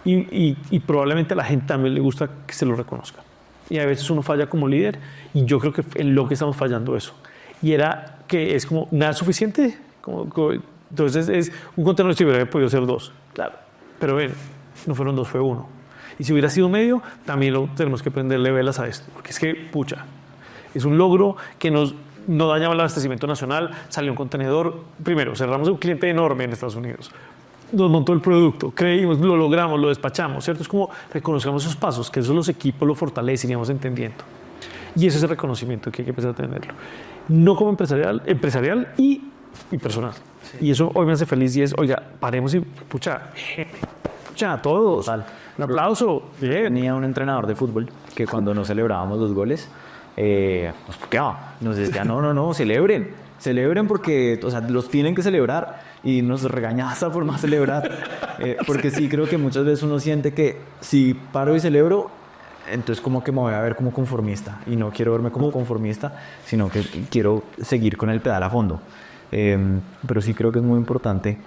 Y probablemente a la gente también le gusta que se lo reconozca. Y a veces uno falla como líder, y yo creo que en lo que estamos fallando eso. Y era que es como nada suficiente. Entonces es un contenedor si hubiera podido ser 2, claro. Pero ven, no fueron 2, fue 1. Y si hubiera sido medio, también tenemos que prenderle velas a esto. Porque es que, pucha, es un logro que no dañaba el abastecimiento nacional. Salió un contenedor. Primero, cerramos un cliente enorme en Estados Unidos. Nos montó el producto, creímos, lo logramos, lo despachamos, ¿cierto? Es como reconozcamos esos pasos, que eso los equipos lo fortalecen y vamos entendiendo. Y ese es el reconocimiento que hay que empezar a tenerlo. No como empresarial y personal. Sí. Y eso hoy me hace feliz y es, oiga, paremos y pucha, a todos. Total. Un aplauso. Bien. Tenía un entrenador de fútbol que cuando nos celebrábamos los goles, nos puteaba. Nos decía, no, celebren porque, o sea, los tienen que celebrar. Y nos regañaba hasta por no celebrar. Porque sí, creo que muchas veces uno siente que si paro y celebro, entonces como que me voy a ver como conformista. Y no quiero verme como conformista, sino que quiero seguir con el pedal a fondo. Pero sí creo que es muy importante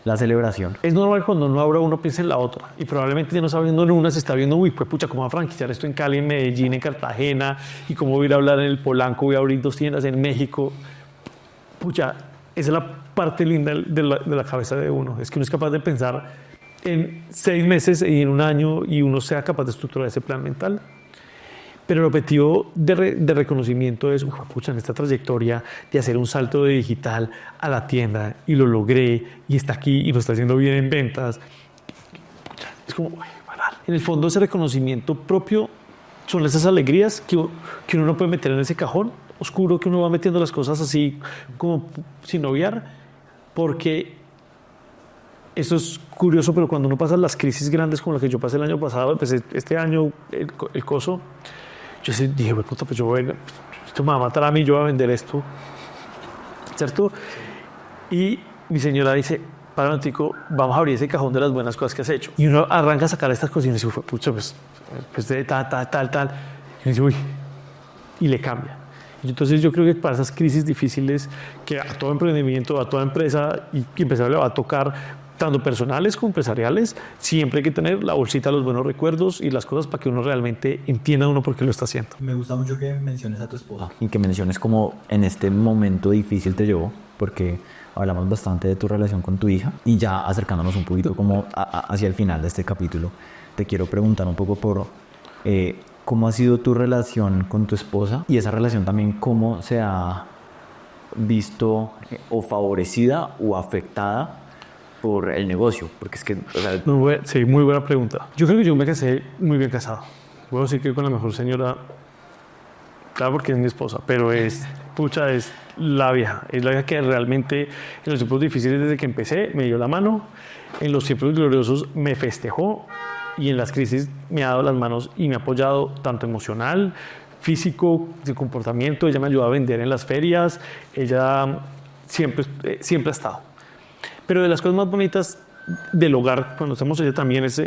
la celebración. Es normal cuando uno piensa en la otra. Y probablemente ya no está viendo en una, se está viendo, uy, pues pucha, ¿cómo va a franquiciar esto en Cali, en Medellín, en Cartagena? ¿Y cómo voy a ir a hablar en el Polanco? Voy a abrir 2 tiendas en México. Pucha, esa es la parte linda de la cabeza de uno. Es que uno es capaz de pensar en 6 meses y en un año y uno sea capaz de estructurar ese plan mental. Pero el objetivo de reconocimiento es, pucha, en esta trayectoria de hacer un salto de digital a la tienda y lo logré y está aquí y lo está haciendo bien en ventas. Pucha, es como, en el fondo ese reconocimiento propio son esas alegrías que uno no puede meter en ese cajón oscuro que uno va metiendo las cosas así como sin obviar, porque eso es curioso, pero cuando uno pasa las crisis grandes como la que yo pasé el año pasado, empecé este año el coso, yo dije, puta, pues esto me va a matar a mí, yo voy a vender esto, ¿cierto? Y mi señora dice, para un tico, vamos a abrir ese cajón de las buenas cosas que has hecho. Y uno arranca a sacar estas cosas y dice, pucha, pues de tal. Y dice, uy, y le cambia. Entonces yo creo que para esas crisis difíciles que a todo emprendimiento, a toda empresa y empresario le va a tocar, tanto personales como empresariales, siempre hay que tener la bolsita de los buenos recuerdos y las cosas para que uno realmente entienda uno por qué lo está haciendo. Me gusta mucho que menciones a tu esposa y que menciones cómo en este momento difícil te llevó, porque hablamos bastante de tu relación con tu hija y ya acercándonos un poquito como hacia el final de este capítulo, te quiero preguntar un poco por cómo ha sido tu relación con tu esposa y esa relación también cómo se ha visto o favorecida o afectada por el negocio, porque es que, o sea... Sí, muy buena pregunta. Yo creo que yo me casé muy bien casado. Puedo decir que con la mejor señora, claro, porque es mi esposa, pero es pucha, es la vieja. Es la vieja que realmente en los tiempos difíciles desde que empecé me dio la mano, en los tiempos gloriosos me festejó y en las crisis me ha dado las manos y me ha apoyado tanto emocional, físico, de comportamiento. Ella me ayudó a vender en las ferias, ella siempre ha estado. Pero de las cosas más bonitas del hogar, cuando estamos, ella también es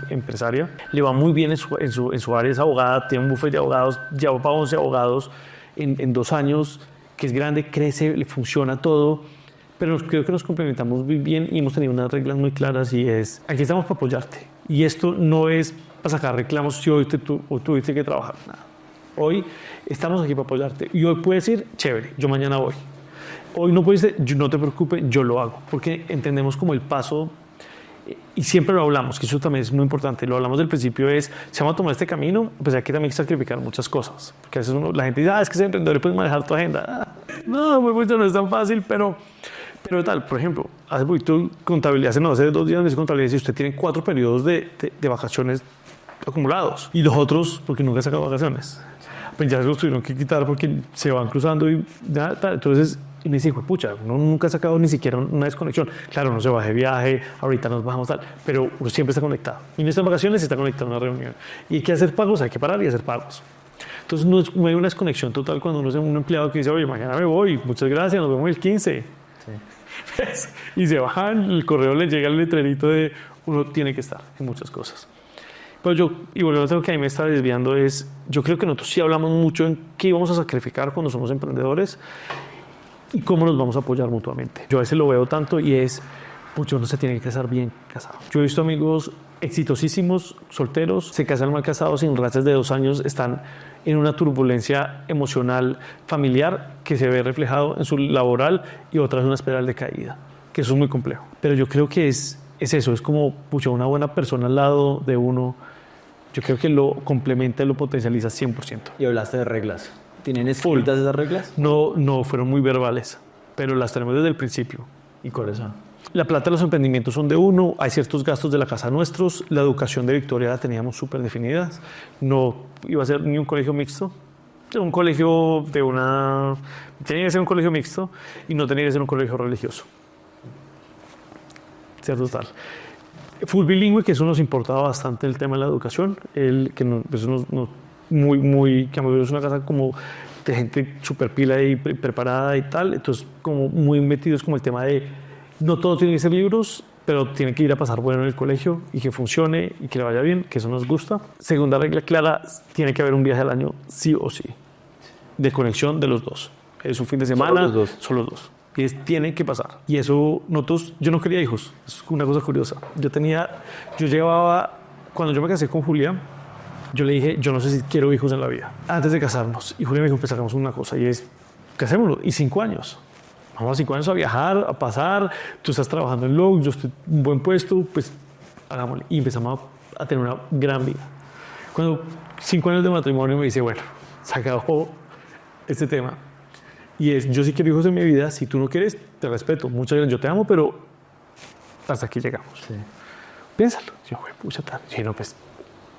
empresaria, le va muy bien en su área, es abogada, tiene un bufete de abogados, lleva para 11 abogados en 2 años, que es grande, crece, le funciona todo, pero creo que nos complementamos muy bien y hemos tenido unas reglas muy claras y es, aquí estamos para apoyarte. Y esto no es para sacar reclamos si hoy tú tuviste que trabajar, nada. Hoy estamos aquí para apoyarte y hoy puedes ir, chévere, yo mañana voy. Hoy no puedes ir, no te preocupes, yo lo hago, porque entendemos como el paso. Y siempre lo hablamos, que eso también es muy importante, lo hablamos del principio, es, si vamos a tomar este camino, pues hay que también sacrificar muchas cosas, porque a veces la gente dice, es que ser emprendedor puedes manejar tu agenda. No, muy mucho no es tan fácil, pero tal, por ejemplo, hace poquito contabilidad, hace 2 días me hice contabilidad y usted tiene 4 periodos de vacaciones acumulados, y los otros, porque nunca he sacado vacaciones, pues ya se los tuvieron que quitar porque se van cruzando y ya, tal. Entonces, y me dice, pucha, uno nunca ha sacado ni siquiera una desconexión. Claro, uno se va de viaje, ahorita nos bajamos tal, pero uno siempre está conectado. Y en estas vacaciones está conectado a una reunión. Y hay que hacer pagos, hay que parar y hacer pagos. Entonces no hay una desconexión total cuando uno es un empleado que dice, oye, mañana me voy, muchas gracias, nos vemos el 15. Sí. Y se bajan, el correo le llega el letrerito de uno tiene que estar en muchas cosas. Pero y volviendo a lo que a mí me está desviando es, yo creo que nosotros sí hablamos mucho en qué vamos a sacrificar cuando somos emprendedores y cómo nos vamos a apoyar mutuamente. Yo a veces lo veo tanto y es, pucha, uno se tiene que casar bien casado. Yo he visto amigos exitosísimos, solteros, se casan mal casados, sin rachas de 2 años, están en una turbulencia emocional, familiar, que se ve reflejado en su laboral y otras en una espiral de caída, que eso es muy complejo. Pero yo creo que es eso, es como, pucha, una buena persona al lado de uno, yo creo que lo complementa y lo potencializa 100%. Y hablaste de reglas. ¿Tienen escritas esas reglas? No fueron muy verbales, pero las tenemos desde el principio. ¿Y cuáles son? La plata de los emprendimientos son de uno, hay ciertos gastos de la casa nuestros, la educación de Victoria la teníamos súper definida, no iba a ser ni un colegio mixto, un colegio tenía que ser un colegio mixto y no tenía que ser un colegio religioso. Cierto tal. Full bilingüe, que eso nos importaba bastante el tema de la educación, que es una casa como de gente súper pila y preparada y tal, entonces como muy metidos como el tema de no todo tiene que ser libros, pero tiene que ir a pasar bueno en el colegio y que funcione y que le vaya bien, que eso nos gusta. Segunda regla clara, tiene que haber un viaje al año sí o sí, de conexión de los dos. Es un fin de semana, son los dos. Y tiene que pasar. Y eso, yo no quería hijos, es una cosa curiosa. Cuando yo me casé con Julia, yo le dije, yo no sé si quiero hijos en la vida, antes de casarnos. Y Julia me dijo, pues hagamos una cosa, y es, casémonos, y 5 años. Vamos a 5 años a viajar, a pasar, tú estás trabajando en Log, yo estoy en un buen puesto, pues hagámosle. Y empezamos a tener una gran vida. Cuando 5 años de matrimonio me dice, bueno, se acabó este tema. Y es, yo sí quiero hijos en mi vida, si tú no quieres, te respeto, muchas gracias, yo te amo, pero hasta aquí llegamos. Sí. Piénsalo. Yo, pucha, tal. Sí, no, pues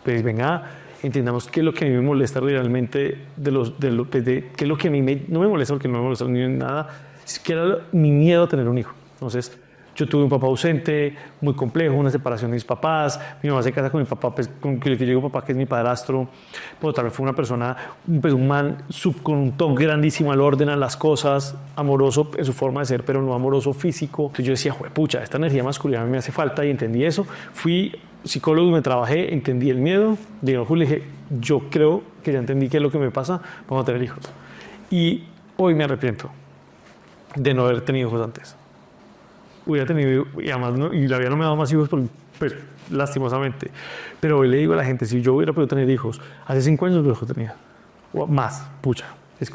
venga, entendamos qué es lo que a mí me molesta realmente, qué es lo que a mí no me molesta, porque no me molesta ni nada, es que era mi miedo a tener un hijo. Entonces, yo tuve un papá ausente, muy complejo, una separación de mis papás, mi mamá se casa con mi papá, pues, con el que llegó papá, que es mi padrastro, pero tal vez fue una persona, pues, un man con un toque grandísimo al orden, a las cosas, amoroso en su forma de ser, pero no amoroso físico. Entonces yo decía, pucha, esta energía masculina me hace falta, y entendí eso. Fui psicólogo, me trabajé, entendí el miedo, le dije, yo creo que ya entendí qué es lo que me pasa, vamos a tener hijos. Y hoy me arrepiento de no haber tenido hijos antes. Hubiera tenido, y además y la vida no me ha dado más hijos, pues, lastimosamente. Pero hoy le digo a la gente, si yo hubiera podido tener hijos, hace 5 años los tenía, o más, pucha. Es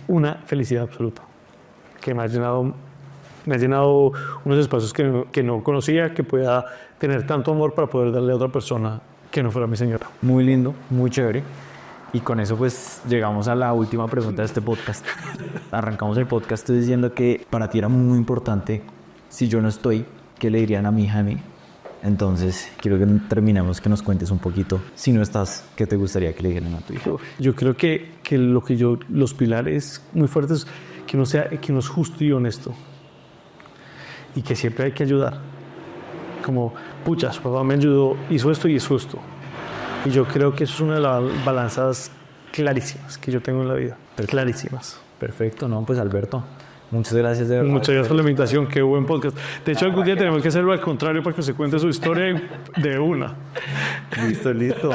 una felicidad absoluta, que me ha llenado unos espacios que no conocía, que pueda tener tanto amor para poder darle a otra persona que no fuera mi señora. Muy lindo, muy chévere. Y con eso pues llegamos a la última pregunta de este podcast. Arrancamos el podcast diciendo que para ti era muy importante, si yo no estoy, ¿qué le dirían a mi hija de mí? Entonces, quiero que terminemos, que nos cuentes un poquito. Si no estás, ¿qué te gustaría que le dijeran a tu hijo? Yo creo que los pilares muy fuertes, que uno es justo y honesto. Y que siempre hay que ayudar. Como, pucha, su papá me ayudó, hizo esto y hizo esto. Y yo creo que eso es una de las balanzas clarísimas que yo tengo en la vida. Clarísimas. Perfecto, no, pues Alberto, muchas gracias de verdad. Muchas gracias por la invitación, qué buen podcast. De hecho, algún día tenemos que hacerlo al contrario para que se cuente su historia de una. Listo.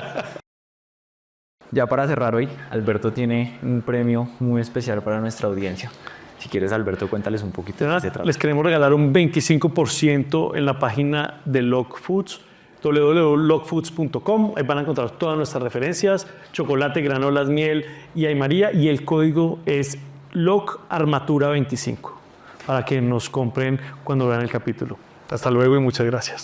Ya para cerrar hoy, Alberto tiene un premio muy especial para nuestra audiencia. Si quieres, Alberto, cuéntales un poquito de qué se trata. Les queremos regalar un 25% en la página de Log Foods, www.logfoods.com. Ahí van a encontrar todas nuestras referencias, chocolate, granolas, miel y Ay María. Y el código es LOGARMATURA25 para que nos compren cuando vean el capítulo. Hasta luego y muchas gracias.